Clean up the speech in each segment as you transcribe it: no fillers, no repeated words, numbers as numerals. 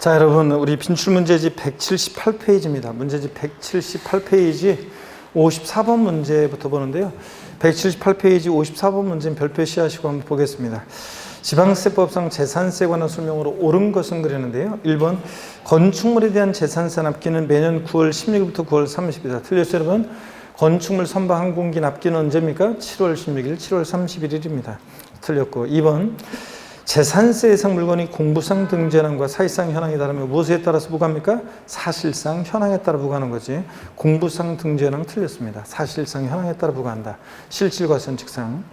자, 여러분, 우리 빈출문제집 178페이지입니다. 문제집 178페이지 54번 문제부터 보는데요. 178페이지 54번 문제는 별표 시하시고 한번 보겠습니다. 지방세법상 재산세에 관한 설명으로 옳은 것은 그랬는데요. 1번 건축물에 대한 재산세 납기는 매년 9월 16일부터 9월 30일이다. 틀렸어요, 여러분? 건축물 선박 항공기 납기는 언제입니까? 7월 16일, 7월 31일입니다. 틀렸고, 2번 재산세 예상 물건이 공부상 등재량과 사실상 현황에 따르면 무엇에 따라서 부과합니까? 사실상 현황에 따라 부과하는 거지. 공부상 등재량 틀렸습니다. 사실상 현황에 따라 부과한다. 실질과세는 직상.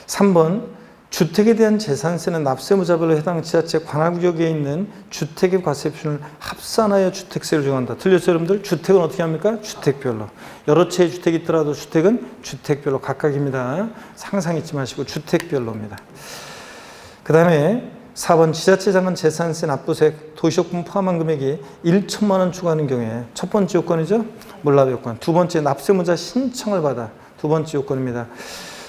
3번 주택에 대한 재산세는 납세무자별로 해당 지자체 관할구역에 있는 주택의 과세 표준을 합산하여 주택세를 정한다. 틀렸어요, 여러분들? 주택은 어떻게 합니까? 주택별로. 여러 채의 주택이 있더라도 주택은 주택별로 각각입니다. 상상 잊지 마시고 주택별로입니다. 그 다음에 4번 지자체장은 재산세 납부세 도시요금 포함한 금액이 1천만 원 추가하는 경우에 첫 번째 요건이죠. 몰라도 요건. 두 번째 납세무자 신청을 받아. 두 번째 요건입니다.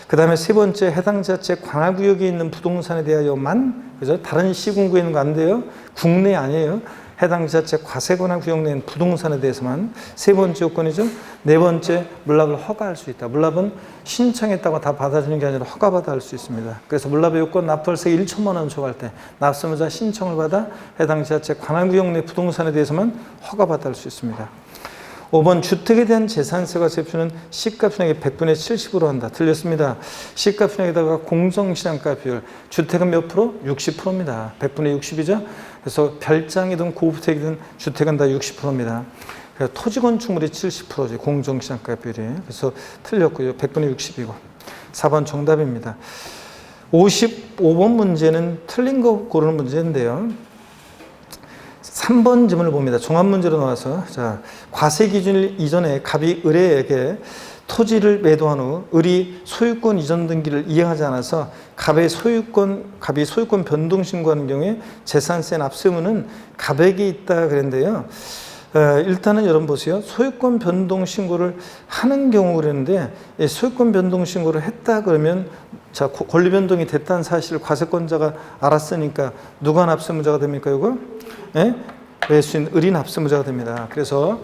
그 다음에 세 번째 해당 지자체 관할구역에 있는 부동산에 대하여만, 그죠? 다른 시군구에 있는 거 안 돼요. 국내 아니에요. 해당 지자체 과세관할구역 내 부동산에 대해서만. 세 번째 요건이죠. 네 번째 물납을 허가할 수 있다. 물납은 신청했다고 다 받아주는 게 아니라 허가받아 할 수 있습니다. 그래서 물납의 요건 납부월세 1천만 원 초과할 때 납세무자 신청을 받아 해당 지자체 관할구역 내 부동산에 대해서만 허가받아 할 수 있습니다. 5번 주택에 대한 재산세가 세표는 시가편액의 100분의 70으로 한다. 틀렸습니다. 시가편액에다가 공정시장가 비율. 주택은 몇 프로? 60%입니다. 100분의 60이죠. 그래서 별장이든 고주택이든 주택은 다 60%입니다. 그래서 토지 건축물이 70%지 공정시장가 비율이. 그래서 틀렸고요. 100분의 60이고. 4번 정답입니다. 55번 문제는 틀린 거 고르는 문제인데요. 3번 질문을 봅니다. 종합문제로 나와서, 자, 과세기준 이전에 갑이 을에게 토지를 매도한 후 을이 소유권 이전 등기를 이행하지 않아서 갑이 소유권 변동 신고하는 경우에 재산세 납세 의무는 갑에게 있다 그랬는데요. 일단은 여러분 보세요. 소유권 변동 신고를 하는 경우 그랬는데, 소유권 변동 신고를 했다 그러면, 자, 권리 변동이 됐다는 사실을 과세권자가 알았으니까 누가 납세무자가 됩니까, 이거? 예? 매수인 을이 납세무자가 됩니다. 그래서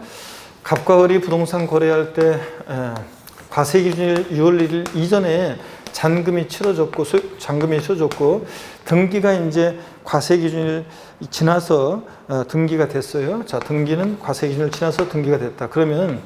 갑과 을이 부동산 거래할 때 과세기준일 6월 1일 이전에 잔금이 치러졌고 등기가 이제 과세기준일 지나서 등기가 됐어요. 자, 등기는 과세기준일 지나서 등기가 됐다. 그러면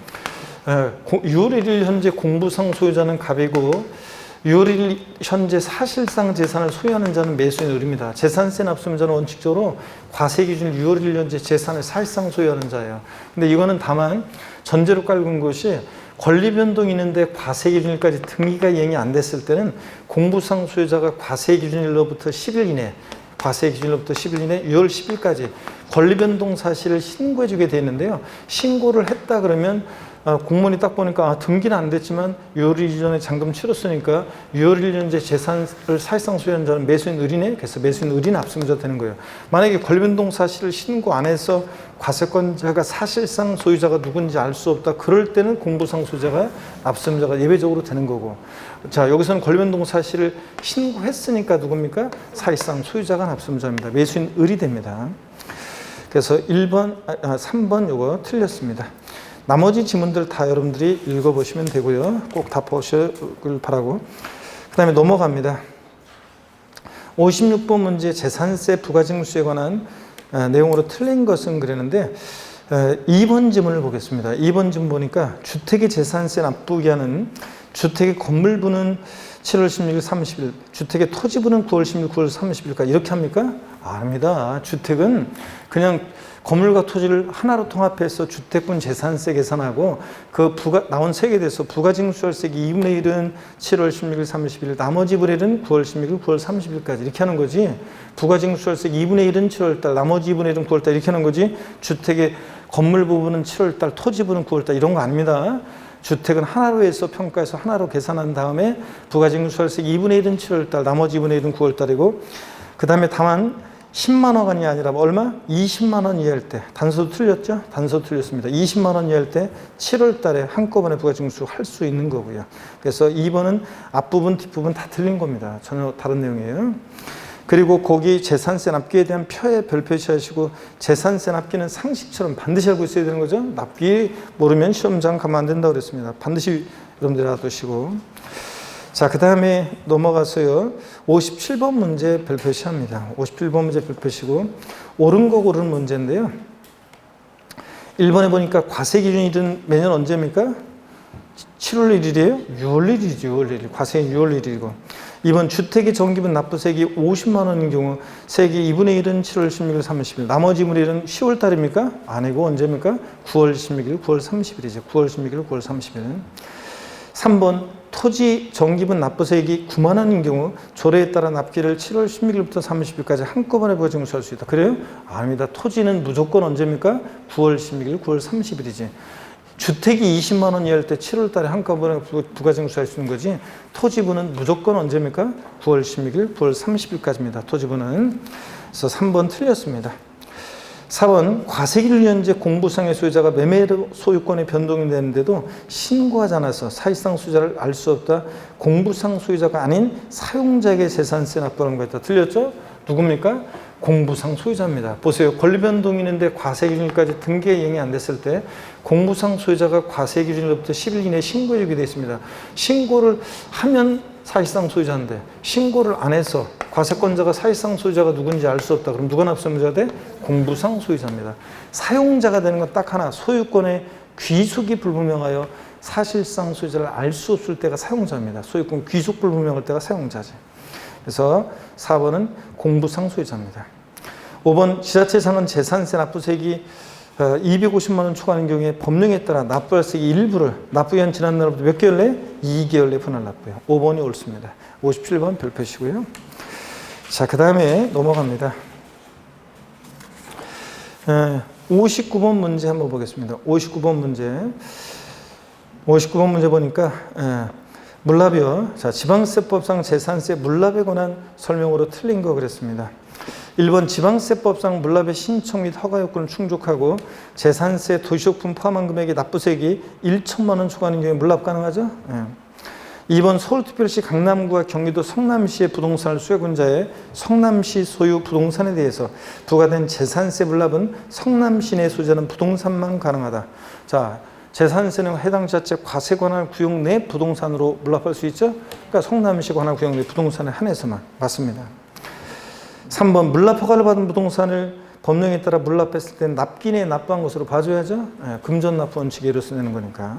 6월 1일 현재 공부상 소유자는 갑이고 6월 1일 현재 사실상 재산을 소유하는 자는 매수인 을입니다. 재산세 납세무자는 원칙적으로 과세기준 6월 1일 현재 재산을 사실상 소유하는 자예요. 근데 이거는 다만 전제로 깔은 것이 권리 변동이 있는데 과세기준일까지 등기가 이행이 안 됐을 때는 공부상 소유자가 과세기준일로부터 10일 이내 6월 10일까지 권리 변동 사실을 신고해 주게 되어 있는데요. 신고를 했다 그러면 공무원이 딱 보니까 등기는 안 됐지만 6월 1일 전에 잔금 치렀으니까 6월 1일 현재 재산을 사실상 소유하는 자는 매수인 을이네. 그래서 매수인 을이 납세무자 되는 거예요. 만약에 권리변동 사실을 신고 안 해서 과세권자가 사실상 소유자가 누군지 알 수 없다. 그럴 때는 공부상 소유자가 납세무자가 예외적으로 되는 거고. 자, 여기서는 권리변동 사실을 신고했으니까 누굽니까? 사실상 소유자가 납세무자입니다. 매수인 을이 됩니다. 그래서 3번 요거 틀렸습니다. 나머지 지문들 다 여러분들이 읽어보시면 되고요. 꼭 다 보시길 바라고. 그 다음에 넘어갑니다. 56번 문제 재산세 부가징수에 관한 내용으로 틀린 것은 그랬는데 2번 지문을 보겠습니다. 2번 지문 보니까 주택의 재산세 납부기 하는 주택의 건물부는 7월 16일, 30일, 주택의 토지부는 9월 16일, 9월 30일까지 이렇게 합니까? 아닙니다. 주택은 그냥 건물과 토지를 하나로 통합해서 주택분 재산세 계산하고 그 나온 세액에 대해서 부가징수월세기 2분의 1은 7월 16일, 30일, 나머지 분의 1은 9월 16일, 9월 30일까지 이렇게 하는 거지. 부가징수월세기 2분의 1은 7월달, 나머지 2분의 1은 9월달 이렇게 하는 거지. 주택의 건물 부분은 7월달, 토지 부분은 9월달 이런 거 아닙니다. 주택은 하나로 해서 평가해서 하나로 계산한 다음에 부가징수월세기 2분의 1은 7월달, 나머지 2분의 1은 9월달이고 그 다음에 다만 10만 원이 아니라 얼마? 20만 원 이하일 때. 단서도 틀렸죠? 단서도 틀렸습니다. 20만 원 이하일 때 7월 달에 한꺼번에 부가징수 할 수 있는 거고요. 그래서 2번은 앞부분, 뒷부분 다 틀린 겁니다. 전혀 다른 내용이에요. 그리고 거기 재산세 납기에 대한 표에 별표시하시고 재산세 납기는 상식처럼 반드시 알고 있어야 되는 거죠. 납기 모르면 시험장 가면 안 된다고 그랬습니다. 반드시 여러분들 알아두시고. 자, 그 다음에 넘어가서요. 57번 문제 별표시합니다. 57번 문제 별표시고 옳은 거 고르는 문제인데요. 1번에 보니까 과세기준일은 매년 언제입니까? 7월 1일이에요? 6월 1일이죠. 6월 1일. 과세기 6월 1일이고. 2번 주택의 전기분 납부세액이 50만 원인 경우 세액이 2분의 1은 7월 16일, 30일. 나머지 2분의 1은 10월 달입니까? 아니고 언제입니까? 9월 16일, 9월 30일이죠. 9월 16일, 9월 30일. 3번 토지 전기분 납부세액이 9만 원인 경우 조례에 따라 납기를 7월 16일부터 30일까지 한꺼번에 부과징수할 수 있다. 그래요? 아닙니다. 토지는 무조건 언제입니까? 9월 16일, 9월 30일이지. 주택이 20만 원 이하일 때 7월 달에 한꺼번에 부과징수할 수 있는 거지. 토지분은 무조건 언제입니까? 9월 16일, 9월 30일까지입니다. 토지분은. 그래서 3번 틀렸습니다. 4번 과세기준연제 공부상의 소유자가 매매 소유권의 변동이 되는데도 신고하지 않아서 사실상 소유자를 알 수 없다. 공부상 소유자가 아닌 사용자에게 재산세 납부하는 거였다. 틀렸죠? 누굽니까? 공부상 소유자입니다. 보세요. 권리 변동이 있는데 과세기준일까지 등기에 이행이 안 됐을 때 공부상 소유자가 과세기준일로부터 10일 이내에 신고해 주게 되어 있습니다. 신고를 하면 사실상 소유자인데 신고를 안 해서 과세권자가 사실상 소유자가 누군지 알 수 없다. 그럼 누가 납세의무자가 돼? 공부상 소유자입니다. 사용자가 되는 건 딱 하나. 소유권의 귀속이 불분명하여 사실상 소유자를 알 수 없을 때가 사용자입니다. 소유권 귀속 불분명할 때가 사용자지. 그래서 4번은 공부상 소유자입니다. 5번 지자체 상은 재산세 납부세액이 250만 원 초과하는 경우에 법령에 따라 납부할 세액의 일부를 납부기한 지난 날부터 몇 개월 내? 2개월 내 분할 납부해요. 5번이 옳습니다. 57번 별표시고요. 자, 그 다음에 넘어갑니다. 59번 문제 한번 보겠습니다. 59번 문제 보니까 물납이요. 자, 지방세법상 재산세 물납에 관한 설명으로 틀린 거 그랬습니다. 1번 지방세법상 물납의 신청 및 허가 요건을 충족하고 재산세 도시용품 포함한 금액의 납부세액이 1천만 원 초과하는 경우에 물납 가능하죠? 2번 서울특별시 강남구와 경기도 성남시의 부동산을 수여한 자의 성남시 소유 부동산에 대해서 부과된 재산세 물납은 성남시 내 소유자는 부동산만 가능하다. 자, 재산세는 해당 지자체 과세 관할 구역 내 부동산으로 물납할 수 있죠? 그러니까 성남시 관할 구역 내 부동산에 한해서만. 맞습니다. 3번 물납 허가를 받은 부동산을 법령에 따라 물납했을 때 납기 내에 납부한 것으로 봐줘야죠. 금전 납부 원칙에 의해서 내는 거니까.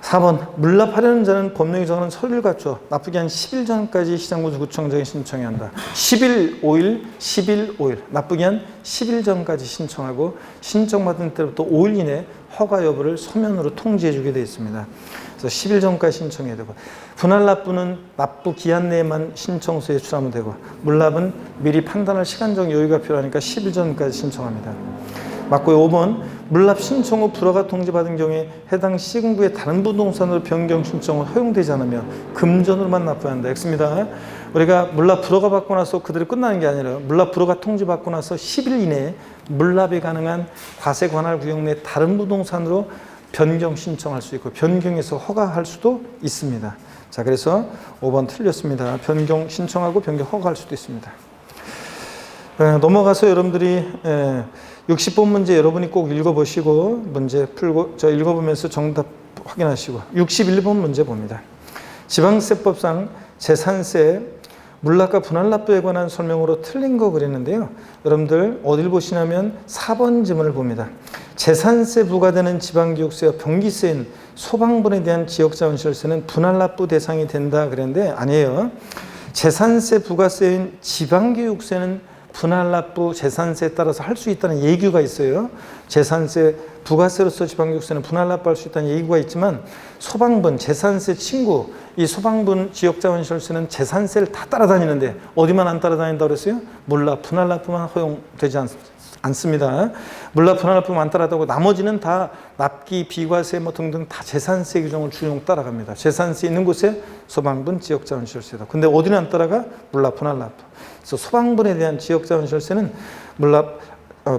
4번 물납하려는 자는 법령이 정하는 서류를 갖춰 납부기 한 10일 전까지 시장구청장에 신청해야 한다. 10일, 5일, 10일, 5일. 납부기 한 10일 전까지 신청하고 신청받은 때부터 5일 이내 허가 여부를 서면으로 통지해 주게 되어 있습니다. 그래서 10일 전까지 신청해야 되고 분할 납부는 납부 기한 내에만 신청서에 제출하면 되고 물납은 미리 판단할 시간적 여유가 필요하니까 10일 전까지 신청합니다. 맞고요. 5번 물납 신청 후 불허가 통지받은 경우에 해당 시군구의 다른 부동산으로 변경 신청은 허용되지 않으면 금전으로만 납부해야 한다. X입니다. 우리가 물납 불허가 받고 나서 그대로 끝나는 게 아니라 물납 불허가 통지받고 나서 10일 이내에 물납이 가능한 과세 관할 구역 내 다른 부동산으로 변경 신청할 수 있고 변경해서 허가할 수도 있습니다. 자, 그래서 5번 틀렸습니다. 변경 신청하고 변경 허가할 수도 있습니다. 넘어가서 여러분들이 60번 문제 여러분이 꼭 읽어보시고 문제 풀고 저 읽어보면서 정답 확인하시고 61번 문제 봅니다. 지방세법상 재산세 물납과 분할 납부에 관한 설명으로 틀린 거 그랬는데요. 여러분들 어딜 보시냐면 4번 지문을 봅니다. 재산세 부과되는 지방교육세와 병기세인 소방분에 대한 지역자원시설세는 분할 납부 대상이 된다 그랬는데 아니에요. 재산세 부과세인 지방교육세는 분할 납부 재산세에 따라서 할 수 있다는 예규가 있어요. 재산세 부가세로서 지방교육세는 분할 납부할 수 있다는 예규가 있지만 소방분, 재산세 친구, 이 소방분 지역자원시설세는 재산세를 다 따라다니는데 어디만 안 따라다닌다고 그랬어요? 물납, 분할 납부만 허용되지 않습니다. 물납, 분할 납부만 안 따라다니고 나머지는 다 납기, 비과세 뭐 등등 다 재산세 규정을 준용 따라갑니다. 재산세 있는 곳에 소방분, 지역자원시설세다. 근데 어디는 안 따라가? 물납, 분할 납부. 그래서 소방분에 대한 지역자원시설세는 물납,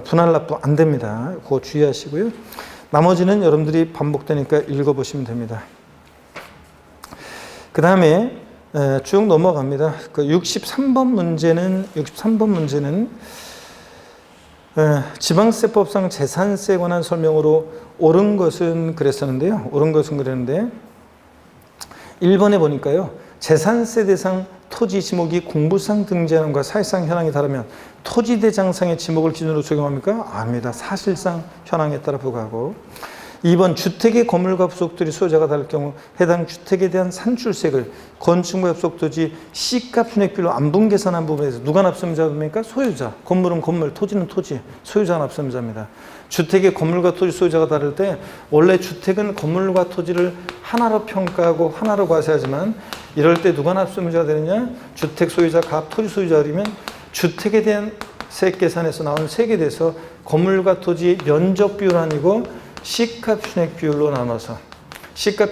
분할 납부 안 됩니다. 그거 주의하시고요. 나머지는 여러분들이 반복되니까 읽어보시면 됩니다. 그 다음에 쭉 넘어갑니다. 그 63번 문제는 지방세법상 재산세에 관한 설명으로 옳은 것은 그랬었는데요. 1번에 보니까요. 재산세 대상 토지 지목이 공부상 등재하는과 사실상 현황이 다르면 토지대장상의 지목을 기준으로 적용합니까? 아닙니다. 사실상 현황에 따라 부과하고. 2번 주택의 건물과 부속토지 소유자가 다를 경우 해당 주택에 대한 산출세를 건축물과 부속토지 C값 순액비율로 안분 계산한 부분에서 누가 납세의무자입니까? 소유자. 건물은 건물, 토지는 토지, 소유자가 납세의무자입니다. 주택의 건물과 토지 소유자가 다를 때 원래 주택은 건물과 토지를 하나로 평가하고 하나로 과세하지만 이럴 때 누가 납세의무자가 되느냐? 주택 소유자 갑 토지 소유자이면 주택에 대한 세액 계산에서 나온 세액에 대해서 건물과 토지 면적 비율 아니고 C값 표준액 비율로 나눠서 C값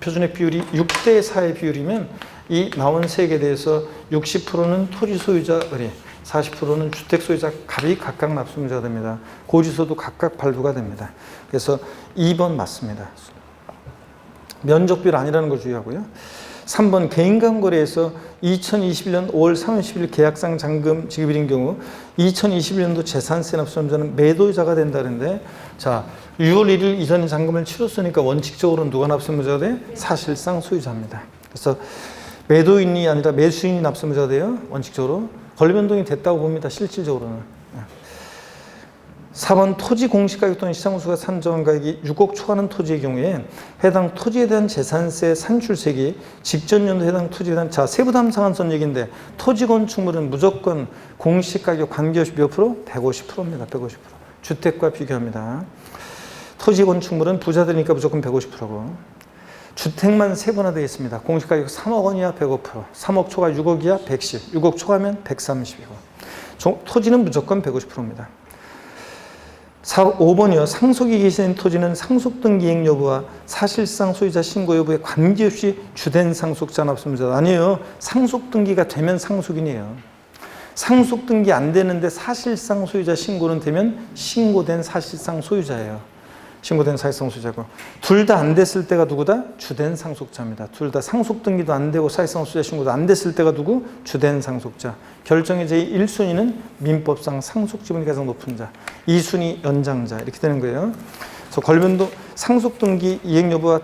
표준액 비율이 6대 4의 비율이면 이 나온 세액에 대해서 60%는 토지 소유자 의리, 40%는 주택 소유자 갑이 각각 납세의무자가 됩니다. 고지서도 각각 발부가 됩니다. 그래서 2번 맞습니다. 면적 비율 아니라는 걸 주의하고요. 3번 개인간 거래에서 2021년 5월 30일 계약상 잔금 지급일인 경우 2021년도 재산세 납세의무자는 매도자가 된다는데 자 6월 1일 이전에 잔금을 치렀으니까 원칙적으로는 누가 납세의무자가 돼? 사실상 소유자입니다. 그래서 매도인이 아니라 매수인이 납세의무자가 돼요. 원칙적으로. 권리변동이 됐다고 봅니다. 실질적으로는. 4번 토지 공시가격 또는 시장수가 산정한 가격이 6억 초과하는 토지의 경우에 해당 토지에 대한 재산세 산출세액이 직전 연도 해당 토지에 대한 자 세부 담상한선 얘기인데 토지 건축물은 무조건 공시가격 관계없이 몇 프로? 150%입니다. 150%. 주택과 비교합니다. 토지 건축물은 부자들이니까 무조건 150%고 주택만 세분화되어 있습니다. 공시가격 3억 원이야 105%, 3억 초과 6억이야 110, 6억 초과면 130이고 토지는 무조건 150%입니다. 5번이요. 상속이 계신 토지는 상속등기이행 여부와 사실상 소유자 신고 여부에 관계없이 주된 상속자 납세의무자 아니에요. 상속등기가 되면 상속인이에요. 상속등기 안 되는데 사실상 소유자 신고는 되면 신고된 사실상 소유자예요. 신고된 사실상 소유자고 둘 다 안 됐을 때가 누구다? 주된 상속자입니다. 둘 다 상속등기도 안 되고 사실상 소유자 신고도 안 됐을 때가 누구? 주된 상속자. 결정의 제1순위는 민법상 상속지분이 가장 높은 자, 2순위 연장자 이렇게 되는 거예요. 그래서 권리변동 상속등기 이행 여부와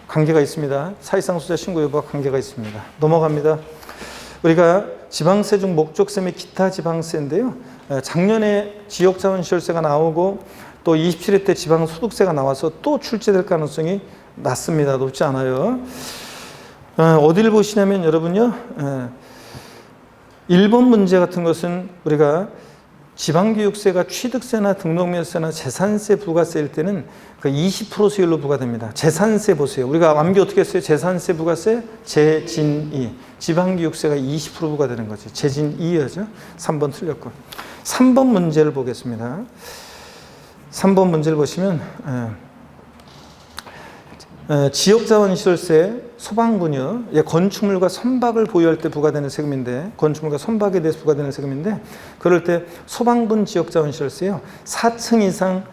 관계가 있습니다. 사실상 소유자 신고 여부와 관계가 있습니다. 넘어갑니다. 우리가 지방세 중 목적세 및 기타 지방세인데요. 작년에 지역자원시설세가 나오고 또 27회 때 지방소득세가 나와서 또 출제될 가능성이 낮습니다. 높지 않아요. 어디를 보시냐면 여러분요. 1번 문제 같은 것은 우리가 지방교육세가 취득세나 등록면세나 재산세 부가세일 때는 그 20% 세율로 부과됩니다. 재산세 보세요. 우리가 암기 어떻게 했어요? 재산세 부가세 재진이. 지방교육세가 20% 부과되는 거지. 재진이죠. 3번 틀렸고. 3번 문제를 보겠습니다. 3번 문제를 보시면 지역자원시설세 소방군요. 건축물과 선박을 보유할 때 부과되는 세금인데 건축물과 선박에 대해서 부과되는 세금인데 그럴 때 소방군 지역자원시설세요. 4층 이상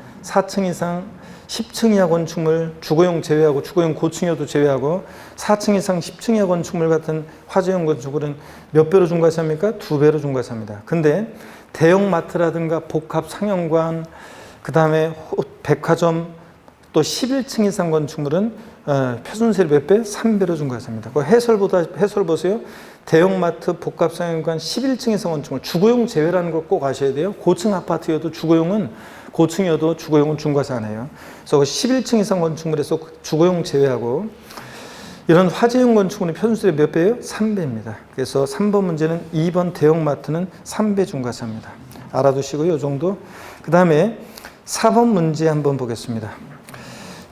10층 이하 건축물 주거용 제외하고 주거용 고층이어도 제외하고 4층 이상 10층 이하 건축물 같은 화재용 건축물은 몇 배로 중과세합니까? 2배로 중과세합니다. 근데 대형마트라든가 복합 상영관 그 다음에 백화점 또 11층 이상 건축물은 표준세를 몇 배? 3배로 중과세합니다. 그 해설 보세요. 대형마트, 복합상영관 11층 이상 건축물 주거용 제외라는 걸 꼭 아셔야 돼요. 고층 아파트여도 고층이어도 주거용은 중과세 안 해요. 그래서 11층 이상 건축물에서 주거용 제외하고 이런 화재용 건축물은 표준세율이 몇 배예요? 3배입니다. 그래서 3번 문제는 2번 대형마트는 3배 중과세합니다. 알아두시고요. 이 정도. 그 다음에 4번 문제 한번 보겠습니다.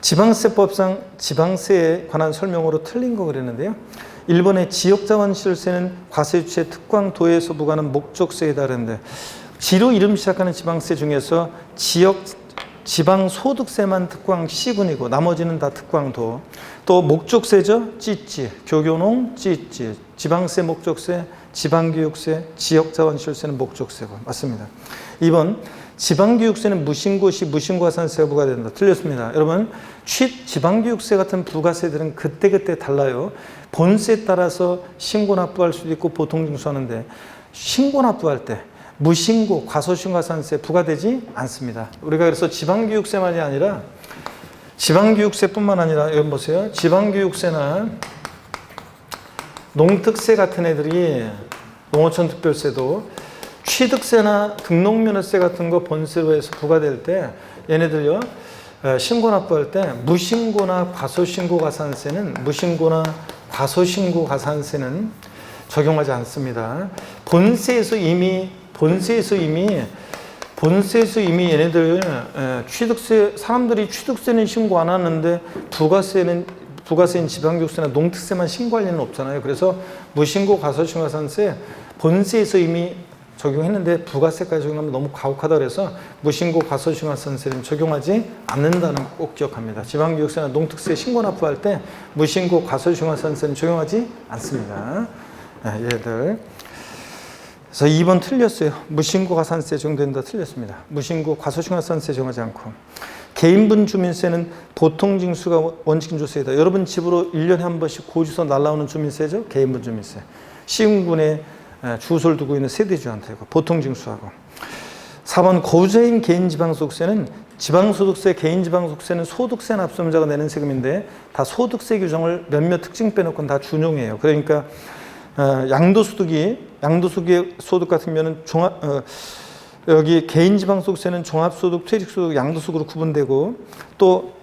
지방세법상 지방세에 관한 설명으로 틀린 거 그랬는데요. 1번의 지역자원시설세는 과세주체 특광도에서 부과하는 목적세에 다른데 지로 이름 시작하는 지방세 중에서 지방소득세만 특광 C군이고 나머지는 다 특광도. 또 목적세죠. 찌찌, 교교농, 찌찌, 지방세 목적세, 지방교육세, 지역자원시설세는 목적세고 맞습니다. 2번 지방교육세는 무신고 시 무신고가산세가 부과된다. 틀렸습니다. 여러분, 지방교육세 같은 부가세들은 그때그때 달라요. 본세에 따라서 신고 납부할 수도 있고 보통징수하는데 신고 납부할 때 무신고, 과소신고가산세 부과되지 않습니다. 우리가 그래서 지방교육세만이 아니라 지방교육세뿐만 아니라 여기 보세요. 지방교육세나 농특세 같은 애들이 농어촌특별세도 취득세나 등록면허세 같은 거 본세로 해서 부과될 때 얘네들요 신고 납부할 때 무신고나 과소신고가산세는 적용하지 않습니다. 본세에서 이미 얘네들 취득세 사람들이 취득세는 신고 안 하는데 부가세인 지방교육세나 농특세만 신고할 일은 없잖아요. 그래서 무신고 과소신고가산세 본세에서 이미 적용했는데 부가세까지 적용하면 너무 가혹하다 그래서 무신고 과소신고가산세는 적용하지 않는다는 거 꼭 기억합니다. 지방교육세나 농특세 신고 납부할 때 무신고 과소신고가산세는 적용하지 않습니다. 얘들. 그래서 2번 틀렸어요. 무신고 가산세 적용된다 틀렸습니다. 무신고 과소신고가산세 적용하지 않고. 개인분 주민세는 보통징수가 원칙징수세이다. 여러분 집으로 1년에 한 번씩 고지서 날라오는 주민세죠. 개인분 주민세. 시군군에 주소를 두고 있는 세대주한테 보통징수하고. 4번 거주자인 개인지방소득세는 지방소득세, 개인지방소득세는 소득세 납세자가 내는 세금인데 다 소득세 규정을 몇몇 특징 빼놓고는 다 준용해요. 그러니까 양도소득의 소득 같으면은 여기 개인지방소득세는 종합소득, 퇴직소득, 양도소득으로 구분되고 또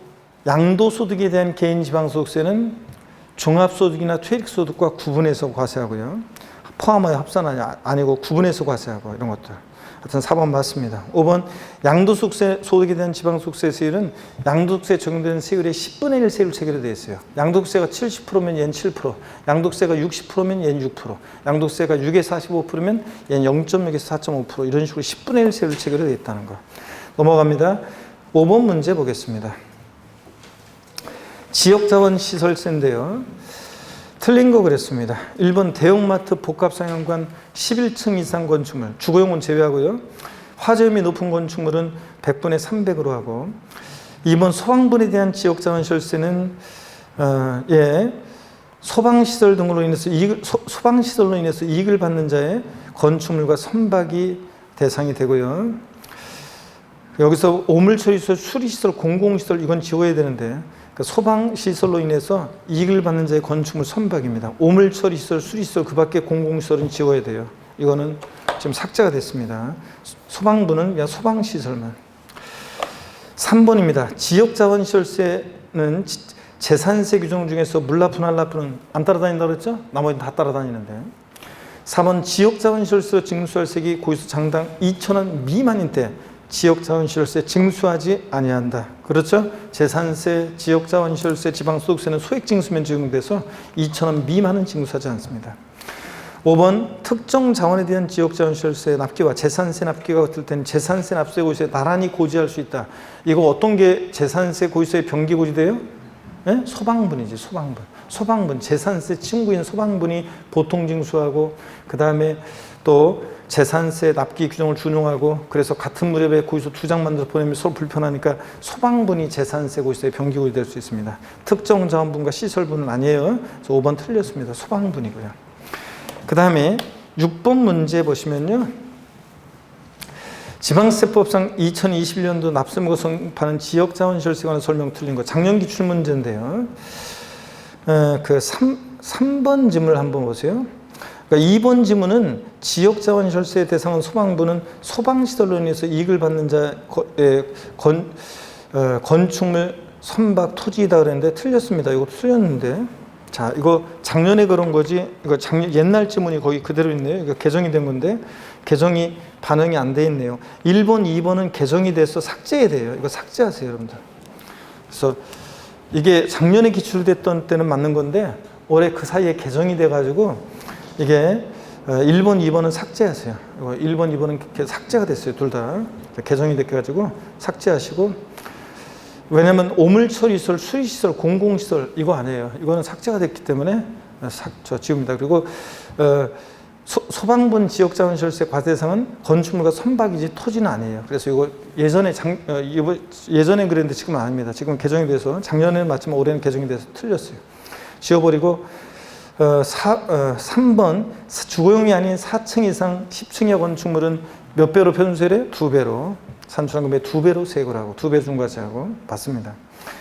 양도소득에 대한 개인지방소득세는 종합소득이나 퇴직소득과 구분해서 과세하고요. 포함하여 합산하냐 아니고 구분해서 과세하고 이런 것들. 하여튼 4번 맞습니다. 5번 양도소득세 소득에 대한 지방소득세 세율은 양도소득세 적용되는 세율의 10분의 1 세율 체계로 되어 있어요. 양도소득세가 70%면 얘는 7%, 양도소득세가 60%면 얘는 6%, 양도소득세가 6에서 45%면 얘는 0.6에서 4.5% 이런 식으로 10분의 1 세율 체계로 되어 있다는 거. 넘어갑니다. 5번 문제 보겠습니다. 지역자원시설세인데요. 틀린 거 그랬습니다. 1번 대형마트 복합상영관 11층 이상 건축물, 주거용은 제외하고요. 화재음이 높은 건축물은 100분의 300으로 하고 2번 소방분에 대한 지역자원시설세는 소방시설 등으로 인해서 소방시설로 인해서 이익을 받는 자의 건축물과 선박이 대상이 되고요. 여기서 오물처리시설, 수리시설, 공공시설 이건 지워야 되는데 소방시설로 인해서 이익을 받는 자의 건축물 선박입니다. 오물처리시설, 수리시설 그 밖에 공공시설은 지워야 돼요. 이거는 지금 삭제가 됐습니다. 소방부는 그냥 소방시설만. 3번입니다. 지역자원시설세는 재산세 규정 중에서 물납부, 난납부는 안 따라다닌다고 그랬죠? 나머지는 다 따라다니는데. 4번 지역자원시설세 징수할세기 고지서 장당 2,000원 미만인 때 지역자원시설세 징수하지 아니한다. 그렇죠? 재산세, 지역자원시설세, 지방소득세는 소액징수면 적용돼서 2,000원 미만은 징수하지 않습니다. 5번 특정 자원에 대한 지역자원시설세 납기와 재산세 납기가 같을 때는 재산세 납세 고지서에 나란히 고지할 수 있다. 이거 어떤 게 재산세 고지서에 병기 고지돼요? 네? 소방분이지, 소방분. 소방분, 재산세 친구인 소방분이 보통징수하고 그 다음에 또 재산세 납기 규정을 준용하고 그래서 같은 무렵에 고지서 2장 만들어서 보내면 서로 불편하니까 소방분이 재산세 고지서에 병기고지 될 수 있습니다. 특정 자원분과 시설분은 아니에요. 그래서 5번 틀렸습니다. 소방분이고요. 그 다음에 6번 문제 보시면요. 지방세법상 2021년도 납세무가 성립하는 지역자원시설세에 관한 설명 틀린 거 작년 기출 문제인데요. 그 3번 지문을 한번 보세요. 그러니까 2번 지문은 지역자원시설세 대상은 소방부는 소방시설로 인해서 이익을 받는 자의 건축물, 선박, 토지이다 그랬는데 틀렸습니다. 이거 틀렸는데. 자, 이거 작년에 그런 거지. 이거 옛날 지문이 거기 그대로 있네요. 이거 개정이 된 건데 개정이 반영이 안 돼 있네요. 1번, 2번은 개정이 돼서 삭제해야 돼요. 이거 삭제하세요, 여러분들. 그래서 이게 작년에 기출됐던 때는 맞는 건데 올해 그 사이에 개정이 돼가지고 이게 1번, 2번은 삭제하세요. 1번, 2번은 삭제가 됐어요. 둘 다. 개정이 돼가지고 삭제하시고 왜냐면 오물처리시설, 수리시설, 공공시설 이거 아니에요. 이거는 삭제가 됐기 때문에 지웁니다. 그리고 소방분 지역자원시설세 과세대상은 건축물과 선박이지 토지는 아니에요. 그래서 이거 예전에 그랬는데 지금은 아닙니다. 지금 개정이 돼서 작년에는 맞지만 올해는 개정이 돼서 틀렸어요. 지워버리고 3번 주거용이 아닌 4층 이상 10층의 건축물은 몇 배로 표준세율에? 2배로 산출한금액 2배로 세고라고 2배 중과세하고 받습니다.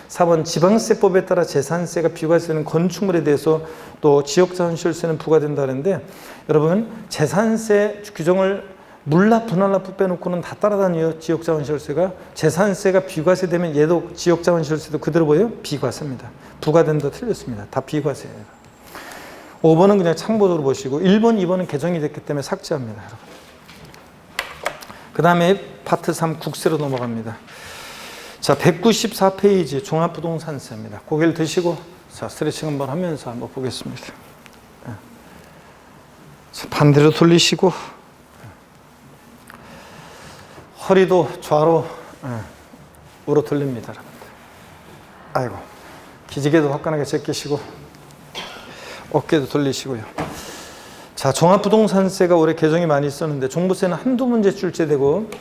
4번 지방세법에 따라 재산세가 비과세되는 건축물에 대해서 또 지역자원시설세는 부과된다는데 여러분 재산세 규정을 물납, 분할납부 빼놓고는 다 따라다녀요. 지역자원시설세가 재산세가 비과세되면 얘도 지역자원시설세도 그대로 보여요? 비과세입니다. 부과된다 틀렸습니다. 다 비과세예요. 5번은 그냥 참고적으로 보시고 1번, 2번은 개정이 됐기 때문에 삭제합니다. 그 다음에 파트 3 국세로 넘어갑니다. 자, 194페이지 종합부동산세입니다. 고개를 드시고 자, 스트레칭 한번 하면서 한번 보겠습니다. 자, 반대로 돌리시고 허리도 좌로 우로 돌립니다. 여러분들. 아이고, 기지개도 화끈하게 제끼시고 어깨도 돌리시고요. 자, 종합부동산세가 올해 개정이 많이 있었는데 종부세는 한두 문제 출제되고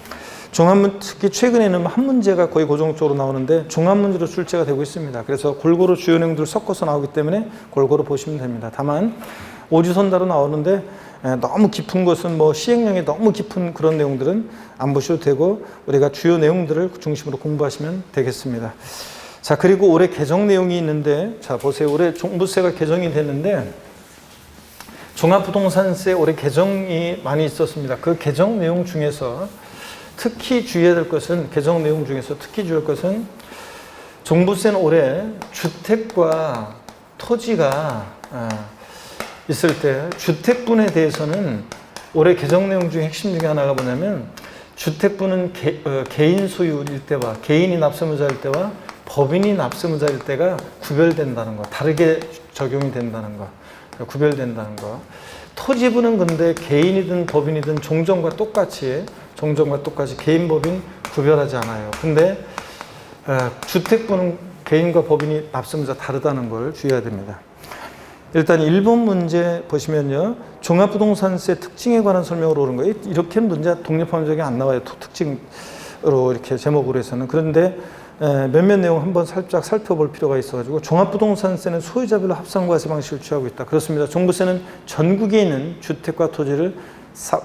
특히 최근에는 한 문제가 거의 고정적으로 나오는데 종합 문제로 출제가 되고 있습니다. 그래서 골고루 주요 내용들을 섞어서 나오기 때문에 골고루 보시면 됩니다. 다만 오지선다로 나오는데 너무 깊은 것은 뭐 시행령이 너무 깊은 그런 내용들은 안 보셔도 되고 우리가 주요 내용들을 중심으로 공부하시면 되겠습니다. 자, 그리고 올해 개정 내용이 있는데 자, 보세요. 올해 종부세가 개정이 됐는데 종합부동산세 올해 개정이 많이 있었습니다. 그 개정 내용 중에서 특히 주의해야 될 것은 개정 내용 중에서 특히 주의할 것은 종부세는 올해 주택과 토지가 있을 때 주택분에 대해서는 올해 개정 내용 중에 핵심 중에 하나가 뭐냐면 주택분은 개인 소유일 때와 개인이 납세무자일 때와 법인이 납세무자일 때가 구별된다는 거, 다르게 적용이 된다는 거, 구별된다는 거. 토지분은 근데 개인이든 법인이든 종전과 똑같이 개인 법인 구별하지 않아요. 근데 주택분은 개인과 법인이 납세무자 다르다는 걸 주의해야 됩니다. 일단 1번 문제 보시면요. 종합부동산세 특징에 관한 설명으로 오는 거예요. 이렇게는 문제 독립한 적이 안 나와요. 특징으로 이렇게 제목으로 해서는. 그런데 몇몇 내용 한번 살짝 살펴볼 필요가 있어가지고 종합부동산세는 소유자별로 합산과세 방식을 취하고 있다. 그렇습니다. 종부세는 전국에 있는 주택과 토지를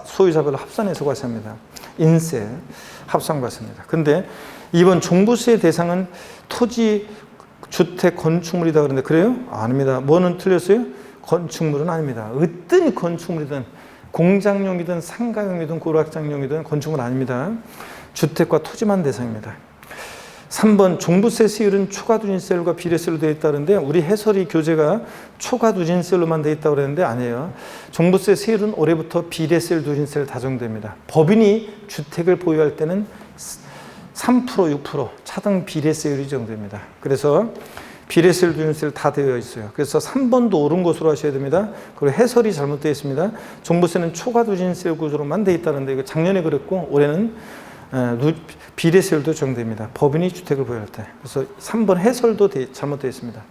소유자별로 합산해서 과세합니다. 인세, 합산과세입니다. 근데 이번 종부세 대상은 토지, 주택, 건축물이다 그러는데 그래요? 아닙니다. 뭐는 틀렸어요? 건축물은 아닙니다. 어떤 건축물이든 공장용이든 상가용이든 고락장용이든 건축물 아닙니다. 주택과 토지만 대상입니다. 3번 종부세 세율은 초과누진세율과 비례세율로 되어 있다는데 우리 해설이 교재가 초과누진세율로만 되어 있다고 그랬는데 아니에요. 종부세 세율은 올해부터 비례세율 누진세를 다정됩니다. 법인이 주택을 보유할 때는 3%, 6% 차등 비례세율이 정됩니다. 그래서 비례세율 누진세율 다 되어 있어요. 그래서 3번도 옳은 것으로 하셔야 됩니다. 그리고 해설이 잘못되어 있습니다. 종부세는 초과누진세 구조로만 되어 있다는데 이거 작년에 그랬고 올해는 비례세율도 정됩니다. 법인이 주택을 보유할 때. 그래서 3번 해설도 잘못되어 있습니다.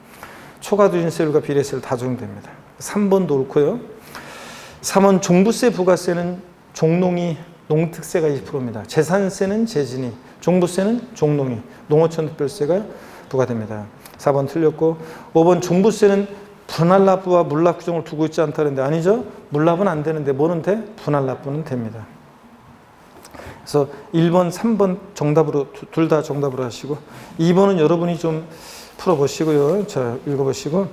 초과누진세율과 비례세율 다 적용됩니다. 3번도 옳고요. 3번 종부세 부가세는 종농이 농특세가 20%입니다. 재산세는 재진이, 종부세는 종농이, 농어촌 특별세가 부과됩니다. 4번 틀렸고 5번 종부세는 분할납부와 물납 규정을 두고 있지 않다는데 아니죠? 물납은 안 되는데 뭐는 돼? 분할납부는 됩니다. 그래서 1번, 3번 정답으로 둘 다 정답으로 하시고 2번은 여러분이 좀 풀어보시고요. 자, 읽어보시고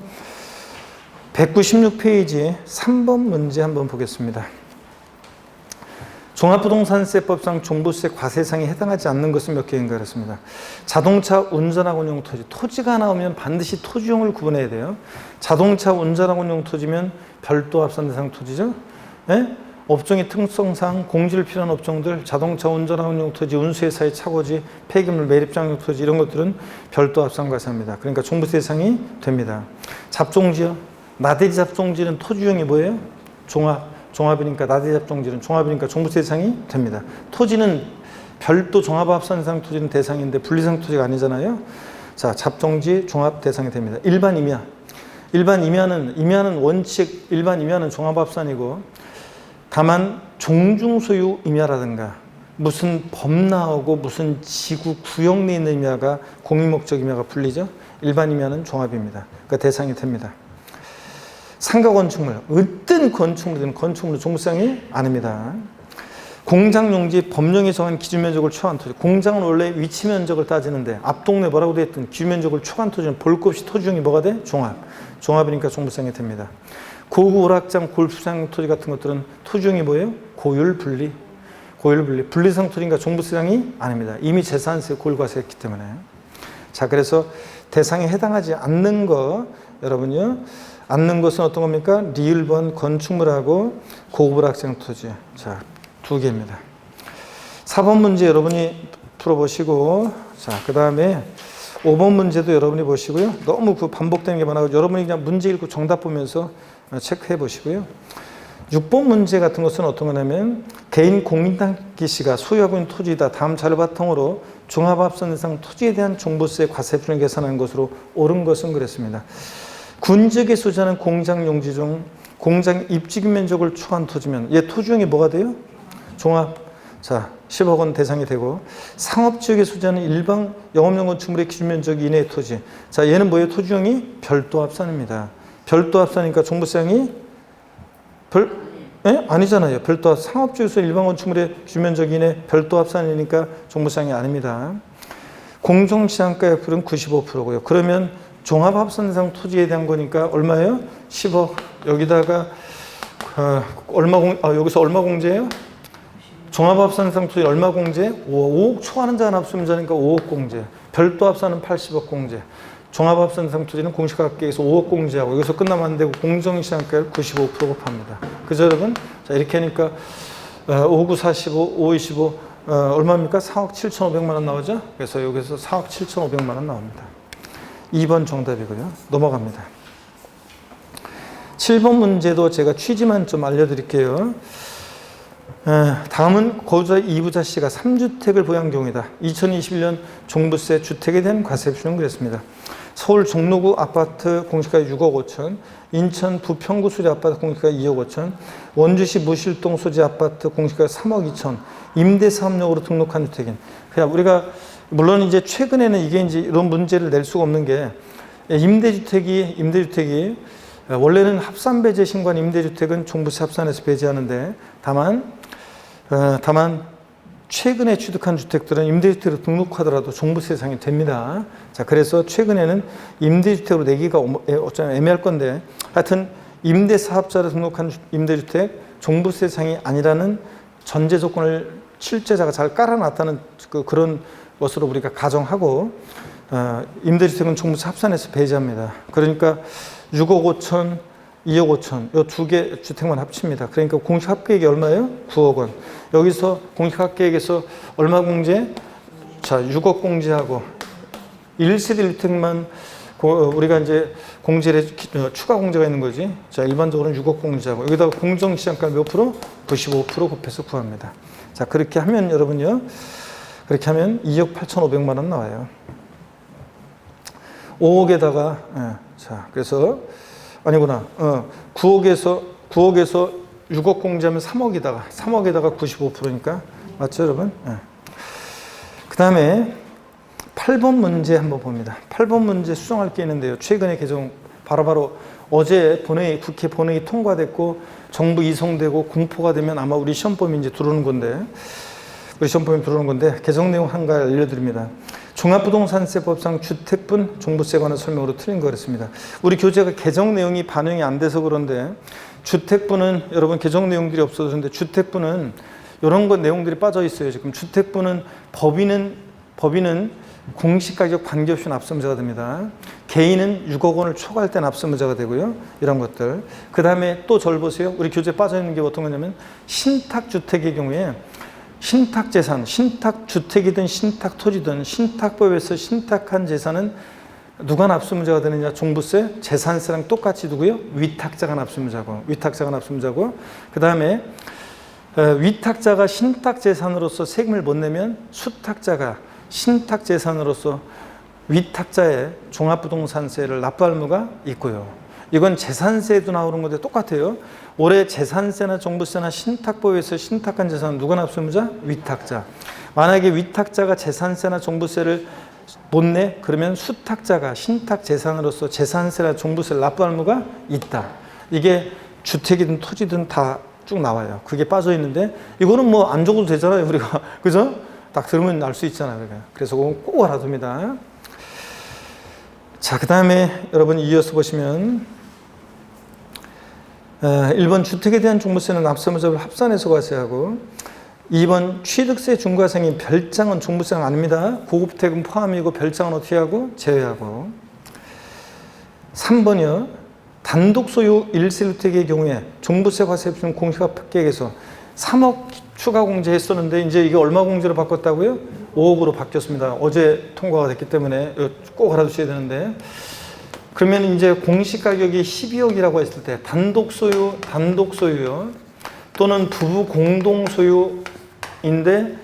196페이지 3번 문제 한번 보겠습니다. 종합부동산세법상 종부세 과세상에 해당하지 않는 것은 몇 개인가 그렇습니다. 자동차 운전학원용 토지, 토지가 나오면 반드시 토지용을 구분해야 돼요. 자동차 운전학원용 토지면 별도 합산 대상 토지죠. 네? 업종의 특성상 공지를 필요한 업종들, 자동차 운전학원용 토지, 운수회사의 차고지, 폐기물 매립장용 토지 이런 것들은 별도 합산과세합니다. 그러니까 종부세 대상이 됩니다. 잡종지요. 나대지 잡종지는 토지용이 뭐예요? 종합이니까 나대지 잡종지는 종합이니까 종부세 대상이 됩니다. 토지는 별도 종합합산 대상 토지는 대상인데 분리상 토지가 아니잖아요. 자, 잡종지 종합 대상이 됩니다. 일반 임야는 원칙 일반 임야는 종합합산이고 다만 종중소유 임야라든가 무슨 범나하고 무슨 지구 구역 내에 있는 임야가 공익목적 임야가 분리죠. 일반 임야는 종합입니다. 그러니까 대상이 됩니다. 상가 건축물, 어떤 건축물이든 건축물은 종부세상이 아닙니다. 공장 용지 법령에 정한 기준 면적을 초과한 토지. 공장은 원래 위치 면적을 따지는데 앞 동네 뭐라고 되어 있든 기준 면적을 초과한 토지는 볼 것 없이 토지 중에 뭐가 돼? 종합. 종합이니까 종부세상이 됩니다. 고급 오락장, 골프장 토지 같은 것들은 토지 중에 뭐예요? 고율 분리. 고율 분리. 분리상 토지니까 종부세상이 아닙니다. 이미 재산세 고율과세했기 때문에. 자, 그래서 대상에 해당하지 않는 거 여러분요. 않는 것은 어떤 겁니까? 리을번 건축물하고 고급 오락장 토지. 자, 두 개입니다. 4번 문제 여러분이 풀어보시고, 자, 그 다음에 5번 문제도 여러분이 보시고요. 너무 그 반복되는 게 많아서 여러분이 그냥 문제 읽고 정답 보면서 체크해 보시고요. 6번 문제 같은 것은 어떤 거냐면 개인 공인등기 시가 소유하고 있는 토지이다. 다음 자료 바탕으로 종합합산 대상 토지에 대한 종부세 과세표를 계산한 것으로 옳은 것은 그랬습니다. 군적에 소지하는 공장 용지 중 공장 입지기 면적을 초과한 토지면 얘 토지 중에 뭐가 돼요? 종합. 자, 10억 원 대상이 되고 상업지역에 소지하는 일반 영업용 건축물의 기준 면적 이내의 토지. 자, 얘는 뭐예요? 토지용이 별도 합산입니다. 별도 합산이니까 종부세상이 아니잖아요. 별도 합산. 상업지역에서 일반 건축물의 기준 면적 이내 별도 합산이니까 종부세상이 아닙니다. 공정시장가의 풀은 95%고요. 그러면 종합합산상 토지에 대한 거니까 얼마예요? 10억. 여기다가 여기서 얼마 공제예요? 종합합산상 토지 얼마 공제? 5억 초과하는 자가 납수자니까 5억 공제. 별도 합산은 80억 공제. 종합합산상 토지는 공시가격에서 5억 공제하고 여기서 끝나면 안 되고 공정시장가를 95% 곱합니다. 그죠 여러분? 자, 이렇게 하니까 5, 9, 45, 5, 25 얼마입니까? 4억 7,500만 원 나오죠? 그래서 여기서 4억 7,500만 원 나옵니다. 2번 정답이고요. 넘어갑니다. 7번 문제도 제가 취지만 좀 알려드릴게요. 다음은 거주자 이부자 씨가 3주택을 보유한 경우이다. 2021년 종부세 주택에 대한 과세표는 그랬습니다. 서울 종로구 아파트 공시가 6억 5천, 인천 부평구 소재 아파트 공시가 2억 5천, 원주시 무실동 소재 아파트 공시가 3억 2천, 임대사업용으로 등록한 주택인. 그냥 우리가 물론 이제 최근에는 이게 이제 이런 문제를 낼 수가 없는 게 임대주택이 원래는 합산배제 신고한 임대주택은 종부세 합산해서 배제하는데 다만 최근에 취득한 주택들은 임대주택으로 등록하더라도 종부세 대상이 됩니다. 자, 그래서 최근에는 임대주택으로 내기가 어쩌면 애매할 건데 하여튼 임대사업자로 등록한 임대주택 종부세 대상이 아니라는 전제 조건을 실제자가 잘 깔아놨다는 그런 것으로 우리가 가정하고 임대주택은 종부세 합산해서 배제합니다. 그러니까 6억 5천, 2억 5천 이 두 개 주택만 합칩니다. 그러니까 공시합계액이 얼마예요? 9억 원. 여기서 공시합계액에서 얼마 공제? 자, 6억 공제하고 1세대 주택만 우리가 이제 공제를 추가 공제가 있는 거지. 자, 일반적으로는 6억 공제하고 여기다가 공정시장가 몇 프로? 95% 곱해서 구합니다. 자, 그렇게 하면 여러분요. 그렇게 하면 2억 8,500만 원 나와요. 5억에다가 자, 그래서 아니구나. 9억에서 6억 공제하면 3억에다가 95%니까 맞죠, 여러분? 그 다음에 8번 문제 한번 봅니다. 8번 문제 수정할 게 있는데요. 최근에 개정 바로 어제 국회 본회의 통과됐고 정부 이송되고 공포가 되면 아마 우리 시험범위 이제 들어오는 건데 개정 내용 한 가지 알려드립니다. 종합부동산세법상 주택분 종부세에 관한 설명으로 틀린 거 그랬습니다. 우리 교재가 개정 내용이 반영이 안 돼서 그런데 주택분은 여러분 개정 내용들이 없어졌는데 주택분은 이런 것 내용들이 빠져 있어요. 지금 주택분은 법인은 공시가격 관계없이 납세무자가 됩니다. 개인은 6억 원을 초과할 때 납세무자가 되고요. 이런 것들. 그 다음에 또 절 보세요. 우리 교재에 빠져 있는 게 어떤 거냐면 신탁주택의 경우에 신탁재산, 신탁주택이든 신탁토지든 신탁법에서 신탁한 재산은 누가 납세무자가 되느냐? 종부세, 재산세랑 똑같이 누구요? 위탁자가 납세무자고 그 다음에 위탁자가 신탁재산으로서 세금을 못 내면 수탁자가 신탁재산으로서 위탁자의 종합부동산세를 납부할 의무가 있고요. 이건 재산세도 나오는 건데 똑같아요. 올해 재산세나 종부세나 신탁보유에서 신탁한 재산은 누가 납세의무자? 위탁자. 만약에 위탁자가 재산세나 종부세를 못 내? 그러면 수탁자가 신탁 재산으로서 재산세나 종부세를 납부할 의무가 있다. 이게 주택이든 토지든 다 쭉 나와요. 그게 빠져 있는데 이거는 뭐 안 적어도 되잖아요, 우리가. 그죠? 딱 들으면 알 수 있잖아요. 그래서 그건 꼭 알아둡니다. 자, 그 다음에 여러분 이어서 보시면 1번 주택에 대한 종부세는 납세의무자를 합산해서 과세하고 2번 취득세 중과상인 별장은 종부세가 아닙니다. 고급택은 포함이고 별장은 어떻게 하고? 제외하고 3번이요. 단독 소유 1세주택의 경우에 종부세 과세 없이는 공시가격에서 3억 추가 공제했었는데 이제 이게 얼마 공제로 바꿨다고요? 5억으로 바뀌었습니다. 어제 통과가 됐기 때문에 꼭 알아두셔야 되는데 그러면 이제 공시가격이 12억이라고 했을 때 단독 소유요 또는 부부 공동 소유인데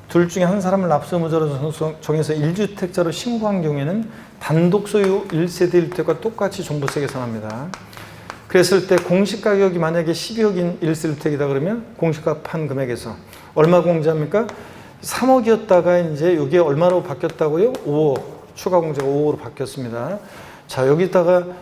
둘 중에 한 사람을 납세의무자로 정해서 1주택자로 신고한 경우에는 단독 소유 1세대 1주택과 똑같이 종부세 계산합니다. 그랬을 때 공시가격이 만약에 12억인 1세주택이다 그러면 공시가판 금액에서 얼마 공제합니까? 3억이었다가 이제 이게 얼마로 바뀌었다고요? 5억. 추가 공제가 5억으로 바뀌었습니다. 자, 여기서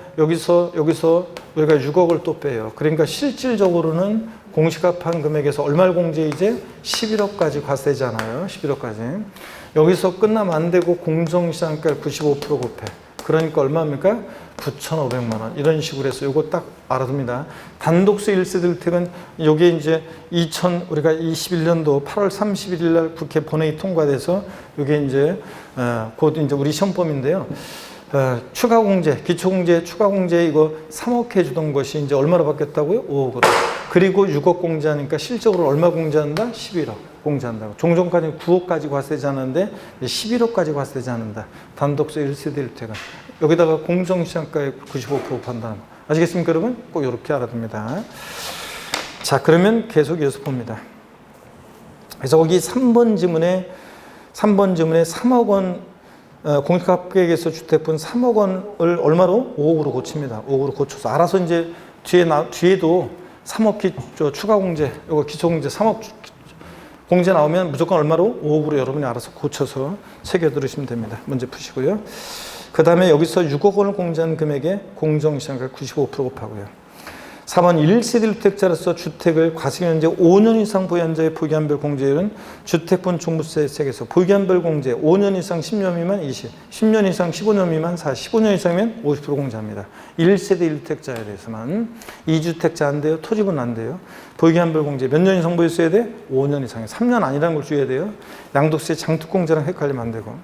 우리가 6억을 또 빼요. 그러니까 실질적으로는 공시가판 금액에서 얼마를 공제 이제 11억까지 과세잖아요. 11억까지. 여기서 끝나면 안 되고 공정시장가를 95% 곱해. 그러니까 얼마입니까? 9,500만 원. 이런 식으로 해서 이거 딱 알아둡니다. 단독세 1세대 주택은 이게 이제 우리가 21년도 8월 31일 날 국회 본회의 통과돼서 이게 이제 곧 이제 우리 시험범인데요. 추가 공제, 기초 공제, 추가 공제 이거 3억 해주던 것이 이제 얼마로 바뀌었다고요? 5억으로. 그리고 6억 공제하니까 실적으로 얼마 공제한다? 11억 공제한다고. 종전까지 9억까지 과세되지 않았는데 11억까지 과세되지 않는다. 단독세 1세대 1주택은. 여기다가 공정시장가의 95% 판단하는 거. 아시겠습니까, 여러분? 꼭 이렇게 알아둡니다. 자, 그러면 계속 이어서 봅니다. 그래서 거기 3번 지문에 3억 원 공시가격에서 주택분 3억 원을 얼마로? 5억으로 고칩니다. 5억으로 고쳐서 알아서 이제 뒤에도 3억 추가 공제, 이거 기초 공제 3억 공제 나오면 무조건 얼마로? 5억으로 여러분이 알아서 고쳐서 새겨 들으시면 됩니다. 문제 푸시고요. 그 다음에 여기서 6억 원을 공제한 금액에 공정시장가 95% 곱하고요. 4번 1세대 주택자로서 주택을 과세기간제 5년 이상 보유한 자의 보유기한별 공제율은 주택분 종부세 세계에서 보유기한별 공제 5년 이상 10년 미만 20, 10년 이상 15년 미만 40, 15년 이상이면 50% 공제합니다. 1세대 1주택자에 대해서만 2주택자 안 돼요. 토지분 안 돼요. 보유기한별 공제 몇 년 이상 보유했어야 돼? 5년 이상에 3년 아니라는 걸 주의해야 돼요. 양도세 장특공제랑 헷갈리면 안 되고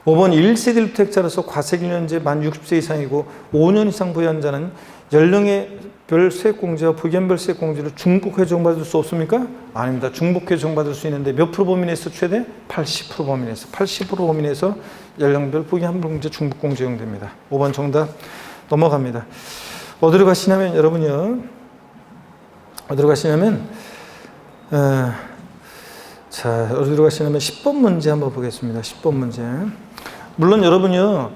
5번 1세대 주택자로서 과세기간제 만 60세 이상이고 5년 이상 보유한 자는 연령별 세액공제와 보유기한별 세액공제를 중복 회정받을 수 없습니까? 아닙니다. 중복 회정받을 수 있는데 몇 프로 범위 내에서 최대? 80% 범위 내에서. 80% 범위 내에서 연령별 보유기한별 공제 중복 공제 적용됩니다. 5번 정답 넘어갑니다. 어디로 가시냐면 여러분요. 어디로 가시냐면 어디로 가시냐면 10번 문제 한번 보겠습니다. 10번 문제. 물론 여러분요.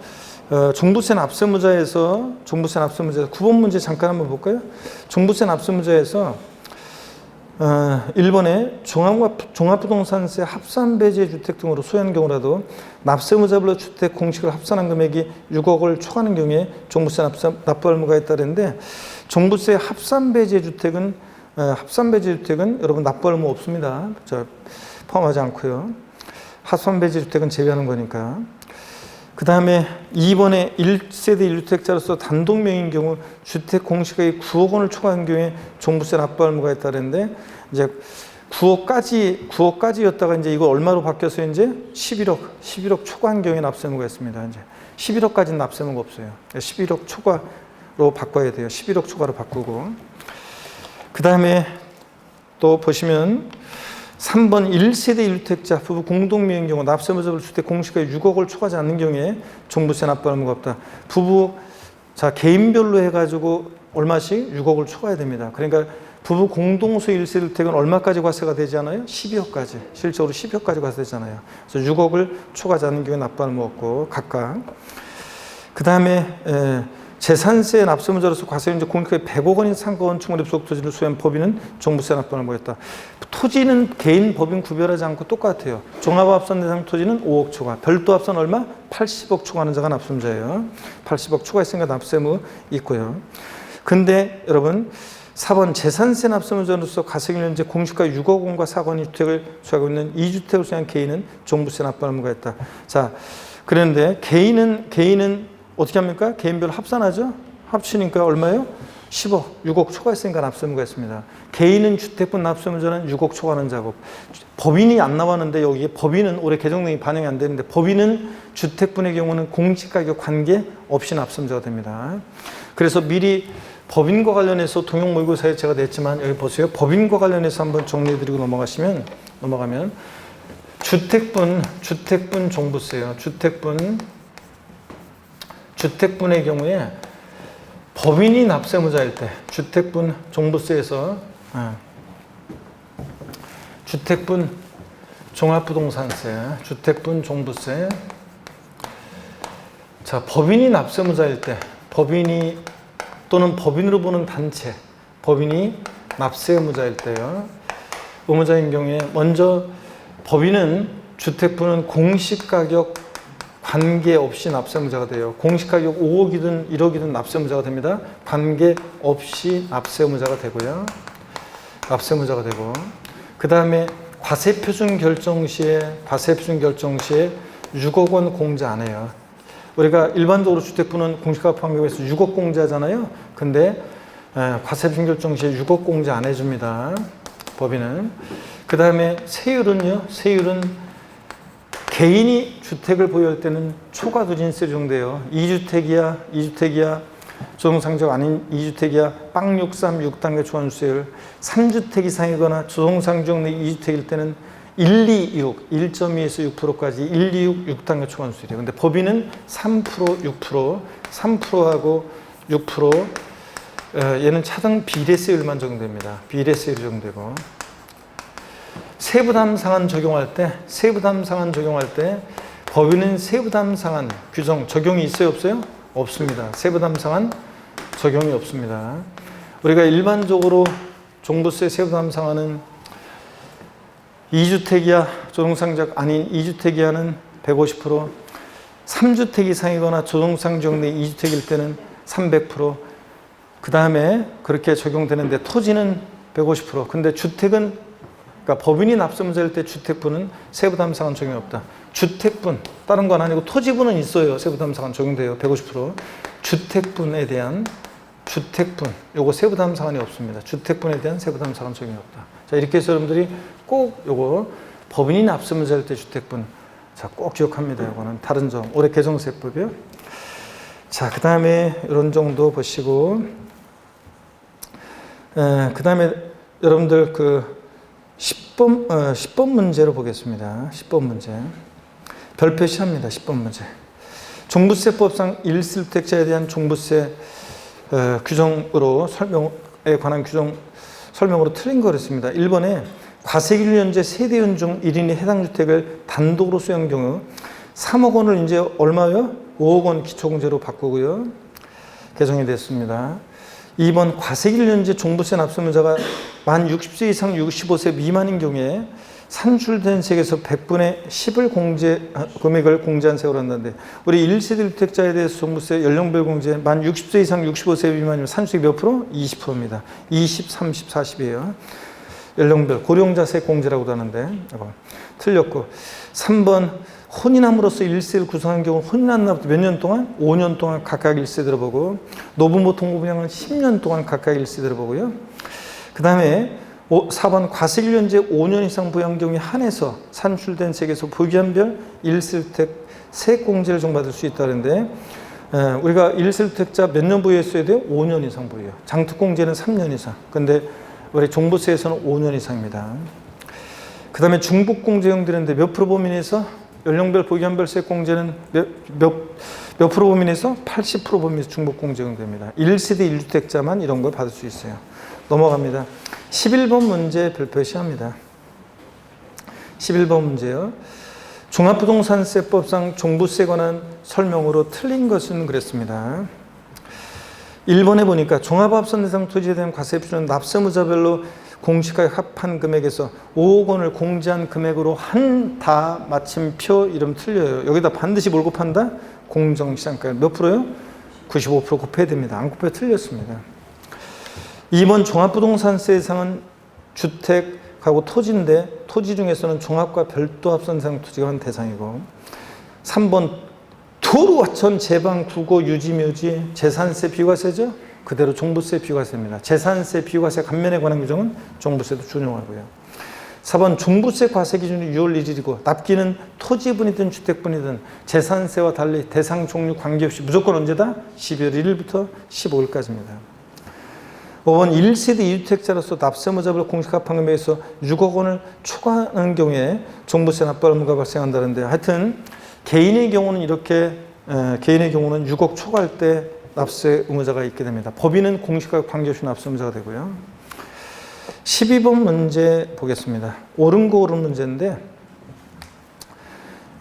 종부세 납세의무자에서 9번 문제 잠깐 한번 볼까요? 종부세 납세의무자에서 1번에 종합부동산세 합산배제 주택 등으로 소유한 경우라도 납세의무자별로 주택 공시를 합산한 금액이 6억을 초과하는 경우에 종부세 납부할 의무가 있다는데 종부세 합산배제 주택은 여러분 납부할 의무 없습니다. 포함하지 않고요. 합산배제 주택은 제외하는 거니까. 그 다음에 2번에 1세대 1주택자로서 단독명인 경우 주택 공시가액이 9억 원을 초과한 경우에 종부세 납부할 의무가 있다는데 이제 9억까지였다가 이제 이거 얼마로 바뀌어서 이제 11억 초과한 경우에 납세 의무가 있습니다. 이제 11억까지는 납세 의무가 없어요. 11억 초과로 바꿔야 돼요. 11억 초과로 바꾸고. 그 다음에 또 보시면 3번 1세대 1주택자 부부 공동명인 경우 납세의무자별 주택 공시가액 6억을 초과하지 않는 경우에 종부세 납부할 의무가 없다. 부부 개인별로 해가지고 얼마씩 6억을 초과해야 됩니다. 그러니까 부부 공동소유 1세대 주택은 얼마까지 과세가 되지 않아요? 12억까지. 실적으로 12억까지 과세되잖아요. 그래서 6억을 초과하지 않는 경우에 납부할 의무 없고 각각. 그 다음에 재산세 납세무자로서 과세윤제 공격에 100억 원인 상가 건축물의 부속 토지를 소유한 법인은 종부세 납부를 모였다. 토지는 개인 법인 구별하지 않고 똑같아요. 종합합산 대상 토지는 5억 초과, 별도 합산 얼마? 80억 초과하는 자가 납세자예요. 80억 초과했으니까 납세무 있고요. 근데 여러분 4번 재산세 납세무자로서 과세윤제 공시가 6억 원과 4건 2주택을 소유하고 있는 2주택을 소유한 개인은 종부세 납부를 무과했다. 자, 그런데 개인은 어떻게 합니까? 개인별로 합산하죠? 합치니까 얼마예요? 10억, 6억 초과했으니까 납세무가 있습니다. 개인은 주택분 납세무자는 6억 초과하는 작업. 법인이 안 나왔는데 여기에 법인은 올해 개정령이 반영이 안 되는데 법인은 주택분의 경우는 공시가격 관계 없이 납세무자가 됩니다. 그래서 미리 법인과 관련해서 동형 모의고사에 제가 냈지만 여기 보세요. 법인과 관련해서 한번 정리해드리고 넘어가면 주택분 종부세요. 주택분의 경우에 법인이 납세무자일 때 주택분 종부세에서 주택분 종합부동산세, 주택분 종부세. 자, 법인이 납세무자일 때 법인이 또는 법인으로 보는 단체 법인이 납세무자일 때요. 의무자인 경우에 먼저 법인은 주택분은 공시가격 관계없이 납세무자가 돼요. 공시가격 5억이든 1억이든 납세무자가 됩니다. 관계없이 납세무자가 되고요. 납세무자가 되고 그 다음에 과세표준 결정 시에 6억 원 공제 안 해요. 우리가 일반적으로 주택분은 공시가격 관계에서 6억 공제하잖아요. 근데 과세표준 결정 시에 6억 공제 안 해줍니다. 법인은. 그 다음에 세율은요. 세율은 개인이 주택을 보유할 때는 초과 누진세 적용돼요. 2주택이야, 조성상적 아닌 2주택이야, 빵 63, 6단계 초과누수율. 3주택 이상이거나 조성상적 내 2주택일 때는 126, 1.2에서 6%까지 126, 6단계 초과누수율이에요. 근데 법인은 3%, 6%, 3%하고 6%, 얘는 차등 비례세율만 적용됩니다. 비례세율이 적용되고. 세부담 상한 적용할 때 법인은 세부담 상한 규정 적용이 있어요, 없어요? 없습니다. 세부담 상한 적용이 없습니다. 우리가 일반적으로 종부세 세부담 상한은 2주택이야 조성상적 아닌 2주택이야는 150%, 3주택 이상이거나 조성상적 내 2주택일 때는 300%, 그 다음에 그렇게 적용되는데 토지는 150%. 근데 주택은 그러니까 법인이 납세무자일 때 주택분은 세부담 상한 적용이 없다. 주택분, 다른 건 아니고 토지분은 있어요. 세부담 상한 적용돼요. 150%. 주택분에 대한 요거 세부담 상한이 없습니다. 주택분에 대한 세부담 상한 적용이 없다. 자, 이렇게 해서 여러분들이 꼭 요거 법인이 납세무자일 때 주택분, 자, 꼭 기억합니다. 요거는 다른 점. 올해 개정세법이요. 자, 그 다음에 이런 정도 보시고, 그 다음에 여러분들 10번 문제로 보겠습니다. 10번 문제. 별표시합니다. 10번 문제. 종부세법상 1세대주택자에 대한 종부세 규정으로 설명에 관한 규정 설명으로 틀린 거였습니다. 1번에 과세기준연제 세대연 중 1인이 해당 주택을 단독으로 소유한 경우 3억 원을 이제 얼마요? 5억 원 기초공제로 바꾸고요. 개정이 됐습니다. 2번 과세기준연제 종부세 납세무자가 만 60세 이상 65세 미만인 경우에 산출된 세액에서 100분의 10을 금액을 공제한 세액으로 한다는데 우리 1세대 주택자에 대해서 종부세 연령별 공제 만 60세 이상 65세 미만이면 산출액 몇 프로? 20%입니다. 20, 30, 40이에요. 연령별 고령자세 공제라고도 하는데 틀렸고 3번 혼인함으로써 1세를 구성한 경우 혼인한 날부터 몇 년 동안? 5년 동안 각각 1세 들어보고 노부모 동거부양은 10년 동안 각각 1세 들어보고요. 그 다음에 4번 과세기준연제 5년 이상 부양 경우에 한해서 산출된 세액에서 부기한별 1세주택 세액공제를 적용받을 수 있다는데 우리가 1세주택자 몇 년 부여했어야 돼요? 5년 이상 부여. 장특공제는 3년 이상. 근데 우리 종부세에서는 5년 이상입니다. 그 다음에 중복공제형 되는데 몇 프로 범위내에서 연령별 부기한별 세액공제는 몇 프로 범위내에서 80% 범위에서 중복공제형 됩니다. 1세대 1주택자만 이런 걸 받을 수 있어요. 넘어갑니다. 11번 문제 별표시합니다. 11번 문제요. 종합부동산세법상 종부세에 관한 설명으로 틀린 것은 그랬습니다. 1번에 보니까 종합합산 대상 토지에 대한 과세표준은 납세무자별로 공시가에 합한 금액에서 5억 원을 공제한 금액으로 한다. 마침표 이름 틀려요. 여기다 반드시 뭘 곱한다? 공정시장가 몇 프로요? 95% 곱해야 됩니다. 안 곱해 틀렸습니다. 2번 종합부동산세 대상은 주택하고 토지인데 토지 중에서는 종합과 별도 합산 대상 토지가 한 대상이고 3번 도로, 하천, 제방, 국고, 유지, 묘지, 재산세 비과세죠? 그대로 종부세 비과세입니다. 재산세 비과세 감면에 관한 규정은 종부세도 준용하고요. 4번 종부세 과세 기준이 6월 1일이고 납기는 토지분이든 주택분이든 재산세와 달리 대상 종류 관계없이 무조건 언제다? 12월 1일부터 15일까지입니다. 5번 1세대 2주택자로서 납세무자별 공시합한 금액에서 6억 원을 초과하는 경우에 종부세 납부할 의무가 발생한다는데 하여튼 개인의 경우는 이렇게 개인의 경우는 6억 초과할 때 납세 의무자가 있게 됩니다. 법인은 공시가격 관계없이 납세 의무자가 되고요. 12번 문제 보겠습니다. 옳은 거 옳은 문제인데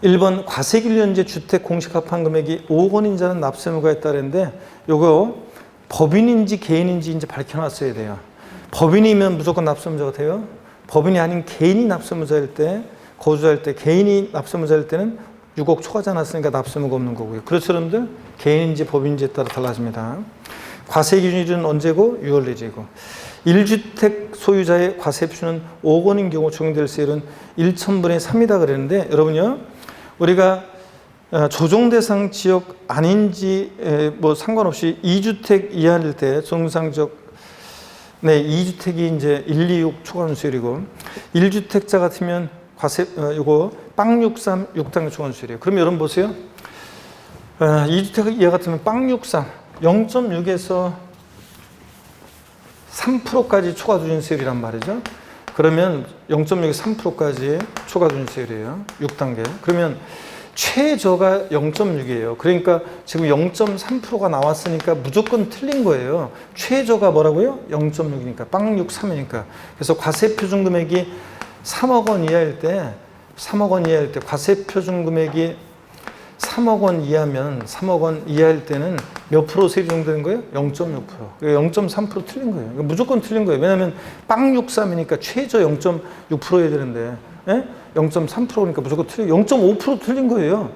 1번 과세기일연재 주택 공시합한 금액이 5억 원인 자는 납세 의무가 있다는데 요거 법인인지 개인인지 이제 밝혀놨어야 돼요. 법인이면 무조건 납세 의무자가 돼요. 법인이 아닌 개인이 납세 의무자일 때 거주자일 때 개인이 납세 의무자일 때는 6억 초과하지 않았으니까 납세 의무가 없는 거고요. 그렇죠, 여러분들? 개인인지 법인인지에 따라 달라집니다. 과세 기준일은 언제고? 6월 1일이고. 1주택 소유자의 과세표준은 5억 원인 경우 적용될 세율은 1,000분의 3이다 그랬는데 여러분요. 우리가 조정 대상 지역 아닌지 뭐 상관없이 2주택 이하일 때 정상적 2주택이 이제 126 초과하는 세율이고 1주택자 같으면 과세 요거 빵 63 6단계 초과하는 세율이에요. 그럼 여러분 보세요. 2주택 이하 같으면 빵 63 0.6에서 3%까지 초과 누진 세율이란 말이죠. 그러면 0.6에서 3%까지 초과 누진 세율이에요. 6단계. 그러면 최저가 0.6이에요. 그러니까 지금 0.3%가 나왔으니까 무조건 틀린 거예요. 최저가 뭐라고요? 0.6이니까 빵 63이니까. 그래서 과세 표준 금액이 3억 원 이하일 때 과세 표준 금액이 3억 원 이하면 3억 원 이하일 때는 몇 프로 세율이 적용되는 거예요? 0.6%. 0.3% 틀린 거예요. 무조건 틀린 거예요. 왜냐하면 빵 63이니까 최저 0.6%여야 되는데 0.3%니까 무조건 틀린 0.5% 틀린 거예요.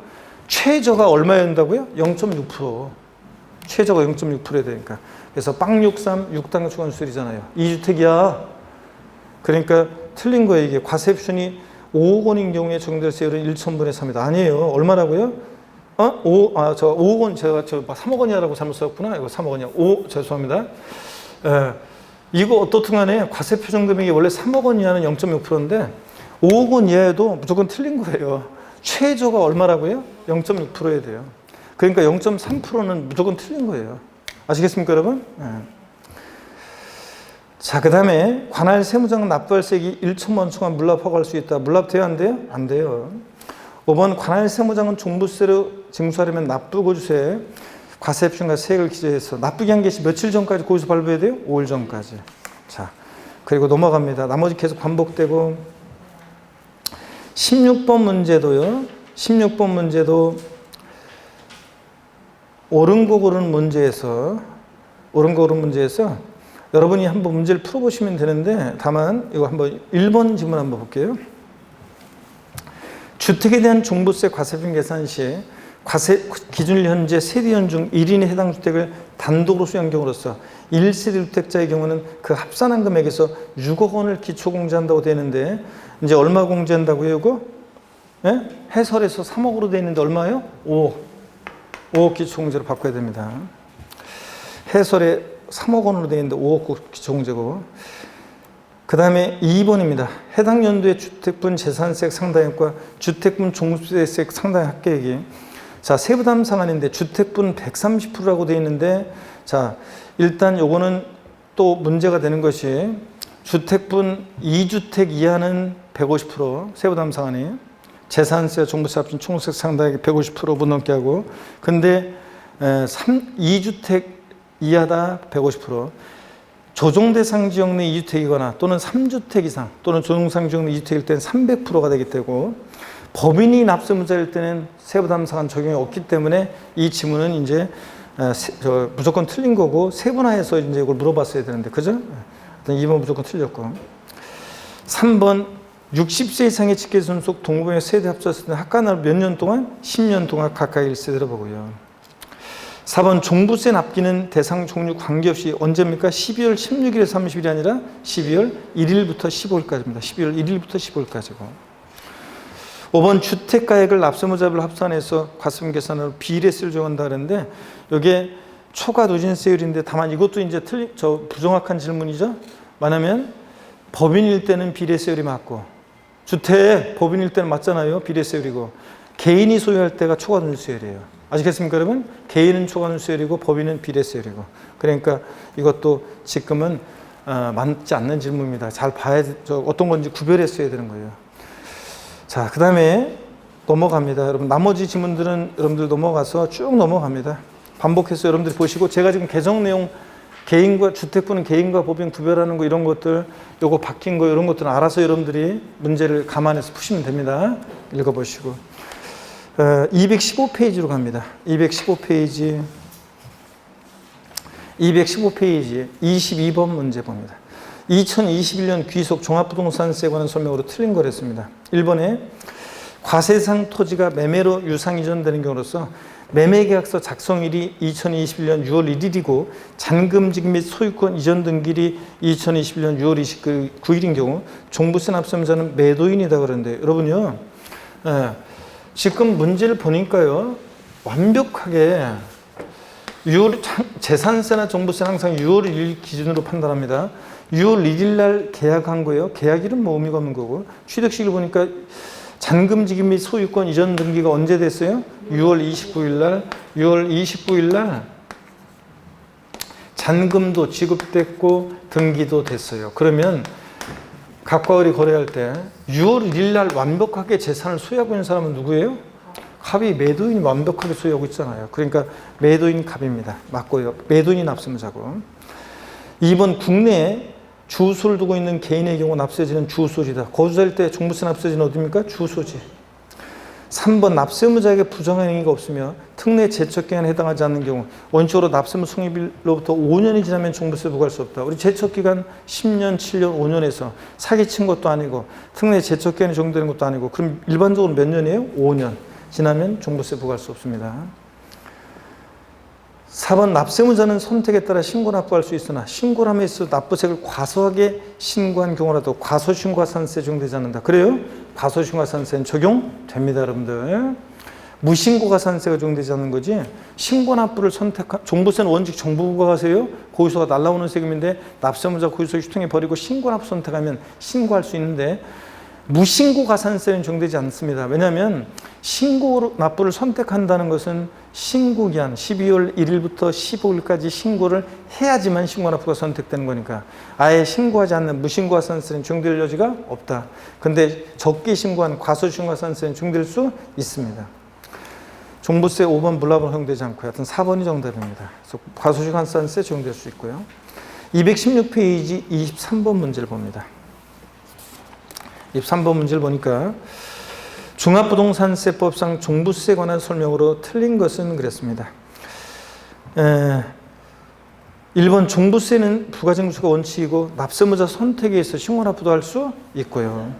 최저가 얼마여야 된다고요? 0.6%. 최저가 0.6%여야 되니까. 그래서 빵 63, 6단계 초과한 수율이잖아요. 2주택이야. 그러니까 틀린 거예요. 이게 과세 표준이 5억 원인 경우에 적용될 세율은 1,000분의 3이다. 아니에요. 얼마라고요? 5억 원, 제가 3억 원이라고 잘못 썼구나. 이거 3억 원이야. 죄송합니다. 이거 어떻든 간에 과세 표준 금액이 원래 3억 원 이하는 0.6%인데 5억 원 이하에도 무조건 틀린 거예요. 최저가 얼마라고요? 0.6%여야 돼요. 그러니까 0.3%는 무조건 틀린 거예요. 아시겠습니까, 여러분? 자, 그 다음에 관할 세무자는 납부할세액이 1천만 원 초과 물납 허가할 수 있다. 물납 돼요? 안 돼요? 안 돼요. 5번 관할 세무장은 종부세로 징수하려면 납부고지서에 과세표준과 세액을 기재해서 납부기 한 개시 며칠 전까지 고지서 발부해야 돼요? 5일 전까지. 자, 그리고 넘어갑니다. 나머지 계속 반복되고 16번 문제도요. 16번 문제도 옳은 거 고른 문제에서 여러분이 한번 문제를 풀어보시면 되는데 다만 이거 한번 1번 질문 한번 볼게요. 주택에 대한 종부세 과세표준 계산 시 과세 기준일 현재 세대원 중 1인에 해당 주택을 단독으로 소유한 경우로서 1세대 주택자의 경우는 그 합산한 금액에서 6억 원을 기초 공제한다고 되는데 이제 얼마 공제한다고요, 이거? 네? 해설에서 3억으로 되어 있는데 얼마예요? 5억 기초 공제로 바꿔야 됩니다. 해설에 3억 원으로 되어 있는데 5억 기초 공제고. 그 다음에 2번입니다. 해당 연도의 주택분 재산세액 상당액과 주택분 종부세액 상당 합계액이 자 세부담 상한인데 주택분 130%라고 되어 있는데 자 일단 요거는 또 문제가 되는 것이 주택분 2주택 이하는 150% 세부담 상한이 재산세 종부세 합친 총세액 상당액 150% 못 넘게 하고 근데 2주택 이하다 150% 조정대상 지역 내 2주택이거나 또는 3주택 이상 또는 조정대상 지역 내 2주택일 때는 300%가 되기 때문에 법인이 납세무자일 때는 세부담 상한 적용이 없기 때문에 이 지문은 이제 무조건 틀린 거고 세분화해서 이제 이걸 물어봤어야 되는데 그죠? 2번 무조건 틀렸고 3번 60세 이상의 직계손 속 동부의 세대 합쳤을 때 학과날 몇 년 동안? 10년 동안 가까이 1세대로 보고요. 4번 종부세 납기는 대상 종류 관계없이 언제입니까? 12월 16일에서 30일이 아니라 12월 1일부터 15일까지입니다. 12월 1일부터 15일까지고 5번 주택가액을 납세무자별 합산해서 과세금 계산으로 비례세를 정한다 그랬는데 이게 초과 누진세율인데 다만 이것도 이제 부정확한 질문이죠. 왜냐하면 법인일 때는 비례세율이 맞고 주택 법인일 때는 맞잖아요. 비례세율이고 개인이 소유할 때가 초과 누진세율이에요. 아시겠습니까 여러분? 개인은 초과 누진세율이고 법인은 비례세율이고 그러니까 이것도 지금은 맞지 않는 질문입니다. 잘 봐야 어떤 건지 구별했어야 되는 거예요. 자, 그 다음에 넘어갑니다. 여러분 나머지 지문들은 여러분들 넘어가서 쭉 넘어갑니다. 반복해서 여러분들이 보시고 제가 지금 개정 내용 개인과 주택부는 개인과 법인 구별하는 거 이런 것들 요거 바뀐 거 이런 것들은 알아서 여러분들이 문제를 감안해서 푸시면 됩니다. 읽어보시고 215페이지로 갑니다. 215페이지 22번 문제 봅니다. 2021년 귀속 종합부동산세에 관한 설명으로 틀린 거랬습니다. 1번에 과세상 토지가 매매로 유상 이전되는 경우로서 매매계약서 작성일이 2021년 6월 1일이고 잔금지급 및 소유권 이전 등기일이 2021년 6월 29일인 경우 종부세 납세자는 매도인이다 그러는데 여러분요 지금 문제를 보니까요 완벽하게 재산세나 종부세는 항상 6월 1일 기준으로 판단합니다. 6월 1일 날 계약한 거예요. 계약일은 뭐 의미가 없는 거고 취득식을 보니까 잔금지급 및 소유권 이전 등기가 언제 됐어요? 6월 29일 날 잔금도 지급됐고 등기도 됐어요. 그러면 갑과 을이 거래할 때 6월 1일 날 완벽하게 재산을 소유하고 있는 사람은 누구예요? 갑이 매도인이 완벽하게 소유하고 있잖아요. 그러니까 매도인 갑입니다. 맞고요. 매도인이 납세무자고. 2번 국내에 주소를 두고 있는 개인의 경우 납세지는 주소지다. 거주자일 때 종부세 납세지는 어디입니까? 주소지. 3번 납세무자에게 부정한 행위가 없으며 특례 제척기간에 해당하지 않는 경우 원칙으로 납세무 성립일로부터 5년이 지나면 종부세 부과할 수 없다. 우리 제척기간 10년, 7년, 5년에서 사기친 것도 아니고 특례 제척기간이 적용되는 것도 아니고 그럼 일반적으로 몇 년이에요? 5년. 지나면 종부세 부과할 수 없습니다. 4번 납세무자는 선택에 따라 신고 납부할 수 있으나 신고를 함에 있어 납부세를 과소하게 신고한 경우라도 과소신고가산세 적용되지 않는다. 그래요? 과소신고가산세는 적용됩니다. 여러분들. 무신고가산세가 적용되지 않는 거지 신고 납부를 선택한 종부세는 원칙 정부 부과가세요. 고유소가 날라오는 세금인데 납세무자 고유소 휴통에 버리고 신고 납부 선택하면 신고할 수 있는데 무신고 가산세는 적용되지 않습니다. 왜냐하면 신고 납부를 선택한다는 것은 신고기한 12월 1일부터 15일까지 신고를 해야지만 신고 납부가 선택되는 거니까 아예 신고하지 않는 무신고 가산세는 적용될 여지가 없다. 근데 적게 신고한 과소신고 가산세는 적용될 수 있습니다. 종부세 5번 불납은 적용되지 않고요. 하여튼 4번이 정답입니다. 그래서 과소신고 가산세 적용될 수 있고요. 216페이지 23번 문제를 봅니다. 23번 문제를 보니까 종합부동산세법상 종부세에 관한 설명으로 틀린 것은 그랬습니다. 1번 종부세는 부가징수가 원칙이고 납세무자 선택에 의해서 신고납부도 할 수 있고요.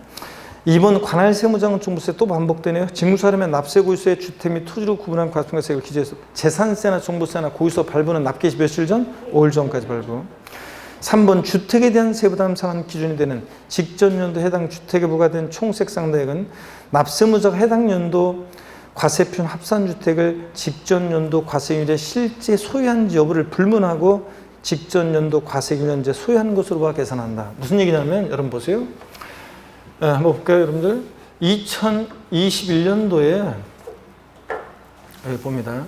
2번 관할세무자는 종부세 또 반복되네요. 징수하려면 납세고유소의 주택 및 토지로 구분한 과세금액을 기재해서 재산세나 종부세나 고유소 발부는 납기시 며칠 전? 5일 전까지 발부. 3번 주택에 대한 세부담 상한 기준이 되는 직전 연도 해당 주택에 부과된 총세상대액은 납세무자가 해당 연도 과세편 합산주택을 직전 연도 과세율에 실제 소유한지 여부를 불문하고 직전 연도 과세율 현재 소유한 것으로 계산한다. 무슨 얘기냐면 여러분 보세요. 한번 볼까요 여러분들? 2021년도에 여기 봅니다.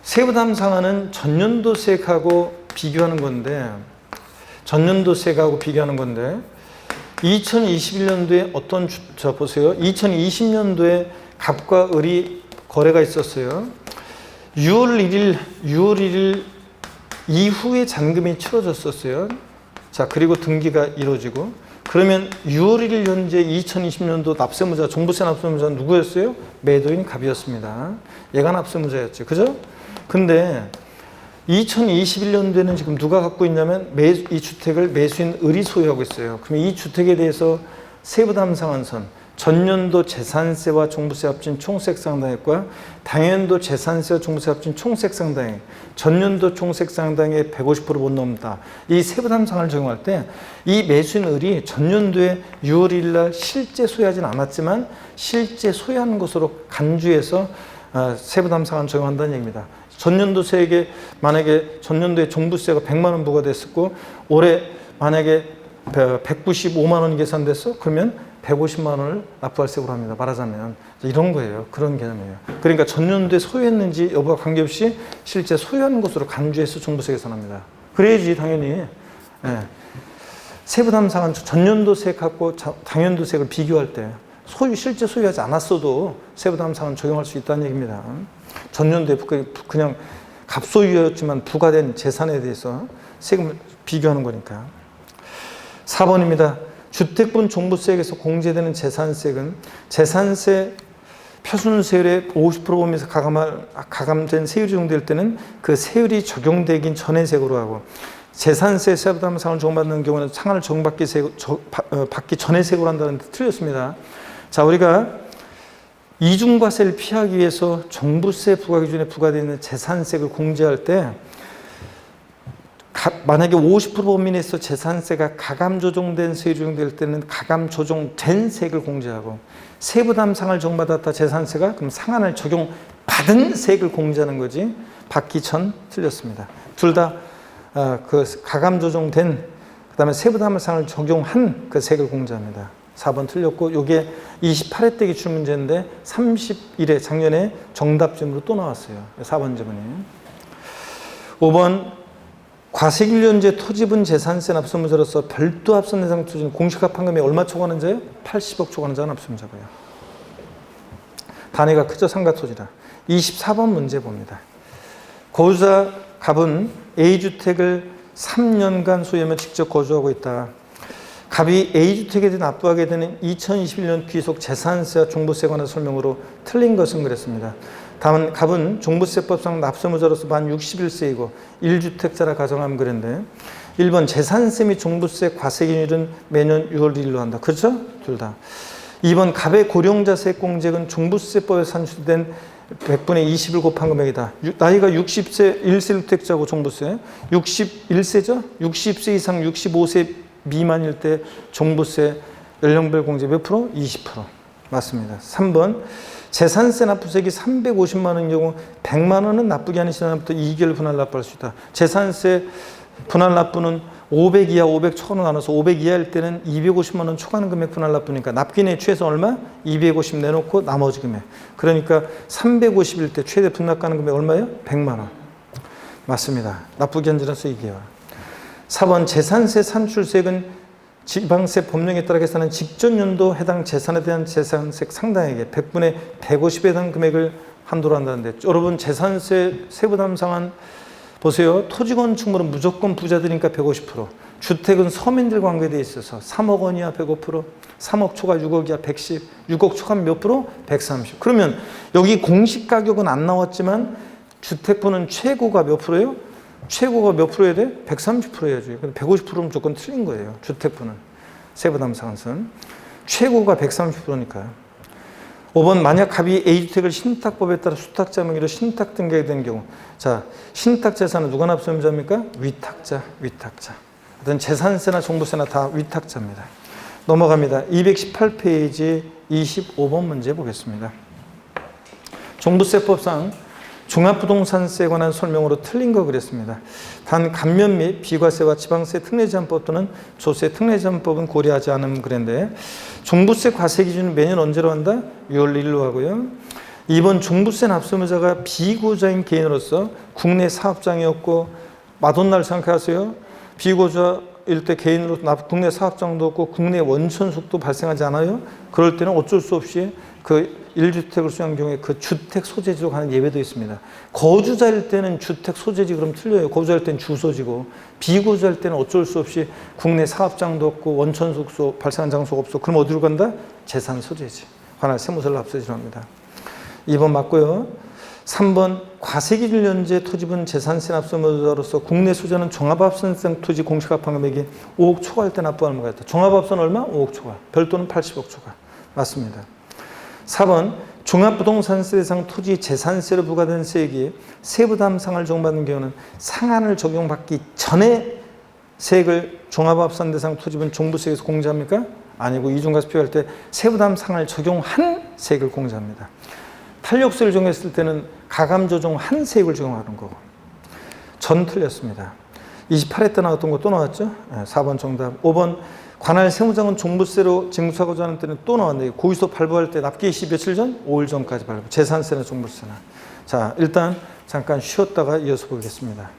세부담 상한은 전년도세하고 비교하는 건데 전년도세하고 비교하는 건데 2021년도에 어떤 보세요. 2020년도에 갑과 을이 거래가 있었어요. 6월 1일 이후에 잔금이 치러졌었어요. 자, 그리고 등기가 이루어지고 그러면 6월 1일 현재 2020년도 납세무자, 종부세 납세무자는 누구였어요? 매도인 갑이었습니다. 얘가 납세무자였죠. 그죠? 근데 2021년도에는 지금 누가 갖고 있냐면 이 주택을 매수인 을이 소유하고 있어요. 그러면 이 주택에 대해서 세부담상환선, 전년도 재산세와 종부세 합친 총세액상당액과 당연도 재산세와 종부세 합친 총세액상당액, 전년도 총세액상당액의 150% 못 넘는다. 이 세부담상을 적용할 때 이 매수인 을이 전년도에 6월 1일 날 실제 소유하진 않았지만 실제 소유하는 것으로 간주해서 세부담상을 적용한다는 얘기입니다. 전년도 세액에 만약에 전년도에 종부세가 100만 원 부과됐었고 올해 만약에 195만 원이 계산됐어? 그러면 150만 원을 납부할세로 합니다. 말하자면 이런 거예요. 그런 개념이에요. 그러니까 전년도에 소유했는지 여부와 관계없이 실제 소유하는 것으로 간주해서 종부세 계산합니다. 그래야지 당연히 세부담상환 전년도 세액하고 당연도 세액을 비교할 때 실제 소유하지 않았어도 세부담상환 적용할 수 있다는 얘기입니다. 전년도에 그냥 갑소유였지만 부과된 재산에 대해서 세금을 비교하는 거니까. 4번입니다. 주택분 종부세액에서 공제되는 재산세액은 재산세 표준세율의 50% 범위에서 가감된 세율이 적용될 때는 그 세율이 적용되긴 전의 세액으로 하고 재산세 세부담상을 적용받는 경우는 상한을 적용받기 전의 세액으로 한다는 데 틀렸습니다. 자, 우리가 이중과세를 피하기 위해서 종부세 부과 기준에 부과되어 있는 재산세를 공제할 때 만약에 50% 범위 내에서 재산세가 가감 조정된 세율이 적용될 때는 가감 조정된 세액을 공제하고 세부담상을 적용받았다 재산세가 그럼 상한을 적용받은 세액을 공제하는 거지 받기 전 틀렸습니다. 둘 다 그 가감 조정된 그다음에 세부담상을 적용한 그 세액을 공제합니다. 4번 틀렸고 이게 28회 때 기출 문제인데 31회 작년에 정답점으로 또 나왔어요. 4번 지문이. 5번 과세일련제 토지분 재산세 납부문제로서 별도 합산 대상 토지는 공시가판금액 얼마 초과하는 자예요? 80억 초과하는 자가 납부문제고요. 단위가 크죠? 상가토지라. 24번 문제 봅니다. 거주자 갑은 A주택을 3년간 소유하며 직접 거주하고 있다. 갑이 A주택에 대해 납부하게 되는 2021년 귀속 재산세와 종부세에 관한 설명으로 틀린 것은 그랬습니다. 다만 갑은 종부세법상 납세무자로서 만 61세이고 1주택자라 가정하면 그랬는데 1번 재산세 및 종부세 과세기일은 매년 6월 1일로 한다. 그렇죠? 둘 다. 2번 갑의 고령자세액 공제액은 종부세법에 산출된 100분의 20을 곱한 금액이다. 나이가 60세 1세 1주택자고 종부세 61세죠? 60세 이상 65세 미만일 때 종부세 연령별 공제 몇 프로? 20%. 맞습니다. 3번 재산세 납부세액이 350만 원인 경우 100만 원은 납부기 한이 지나부터 2개월 분할 납부할 수 있다. 재산세 분할 납부는 500 이하, 500 초과로 나눠서 500 이하일 때는 250만 원 초과하는 금액 분할 납부니까 납기내 최소 얼마? 250 내놓고 나머지 금액. 그러니까 350일 때 최대 분납가는 금액 얼마예요? 100만 원. 맞습니다. 납부기 한지라서 2개월. 4번 재산세 산출세액은 지방세 법령에 따라 계산한 직전 연도 해당 재산에 대한 재산세 상당액의 100분의 150에 해당 금액을 한도로 한다는데 여러분 재산세 세부담상한 보세요. 토지 건축물은 무조건 부자들이니까 150%. 주택은 서민들 관계되어 있어서 3억 원 이하 105%, 3억 초과 6억 이하 110, 6억 초과면 몇 프로? 130. 그러면 여기 공시 가격은 안 나왔지만 주택분은 최고가 몇 프로예요? 최고가 몇 프로 해야 돼? 130% 해야죠. 150%는 무조건 틀린 거예요. 주택분은. 세부담상한선. 최고가 130%니까요. 5번 만약 갑이 A주택을 신탁법에 따라 수탁자 명의로 신탁 등기하게 된 경우 자 신탁 재산은 누가 납부자입니까? 위탁자. 어떤 재산세나 종부세나 다 위탁자입니다. 넘어갑니다. 218페이지 25번 문제 보겠습니다. 종부세법상 종합부동산세에 관한 설명으로 틀린 거 그랬습니다. 단 감면 및 비과세와 지방세 특례제한법 또는 조세 특례제한법은 고려하지 않으면 그랬는데 종부세 과세 기준은 매년 언제로 한다? 6월 1일로 하고요. 2번 종부세 납세무자가 비고자인 개인으로서 국내 사업장이었고 마돈날 생각하세요. 비고자일 때 개인으로 국내 사업장도 없고 국내 원천속도 발생하지 않아요. 그럴 때는 어쩔 수 없이 그 1주택을 수용한 경우에 그 주택 소재지로 가는 예외도 있습니다. 거주자일 때는 주택 소재지 그럼 틀려요. 거주자일 때는 주소지고 비거주자일 때는 어쩔 수 없이 국내 사업장도 없고 원천 숙소 발생한 장소가 없어. 그럼 어디로 간다? 재산 소재지. 관할 세무서를 납세지로 합니다. 2번 맞고요. 3번 과세기준연재 토지분 재산세 납부의무자로서 국내 소재는 종합합산성 토지 공시가판 금액이 5억 초과할 때 납부할 의무가 있다. 종합합산 얼마? 5억 초과. 별도는 80억 초과. 맞습니다. 4번 종합부동산세 대상 토지 재산세로 부과된 세액이 세부담상을 적용받는 경우는 상한을 적용받기 전에 세액을 종합합산 대상 토지분 종부세에서 공제합니까? 아니고 이중과세 표기할 때 세부담상을 적용한 세액을 공제합니다. 탄력세를 적용했을 때는 가감 조정한 세액을 적용하는 거고. 전 틀렸습니다. 28회 때 나왔던 거 또 나왔죠? 4번 정답. 5번 관할 세무장은 종부세로 징수하고자 하는 때는 또 나왔네요. 고의소 발부할 때 납기 시 며칠 전? 5일 전까지 발부. 재산세나 종부세나. 자, 일단 잠깐 쉬었다가 이어서 보겠습니다.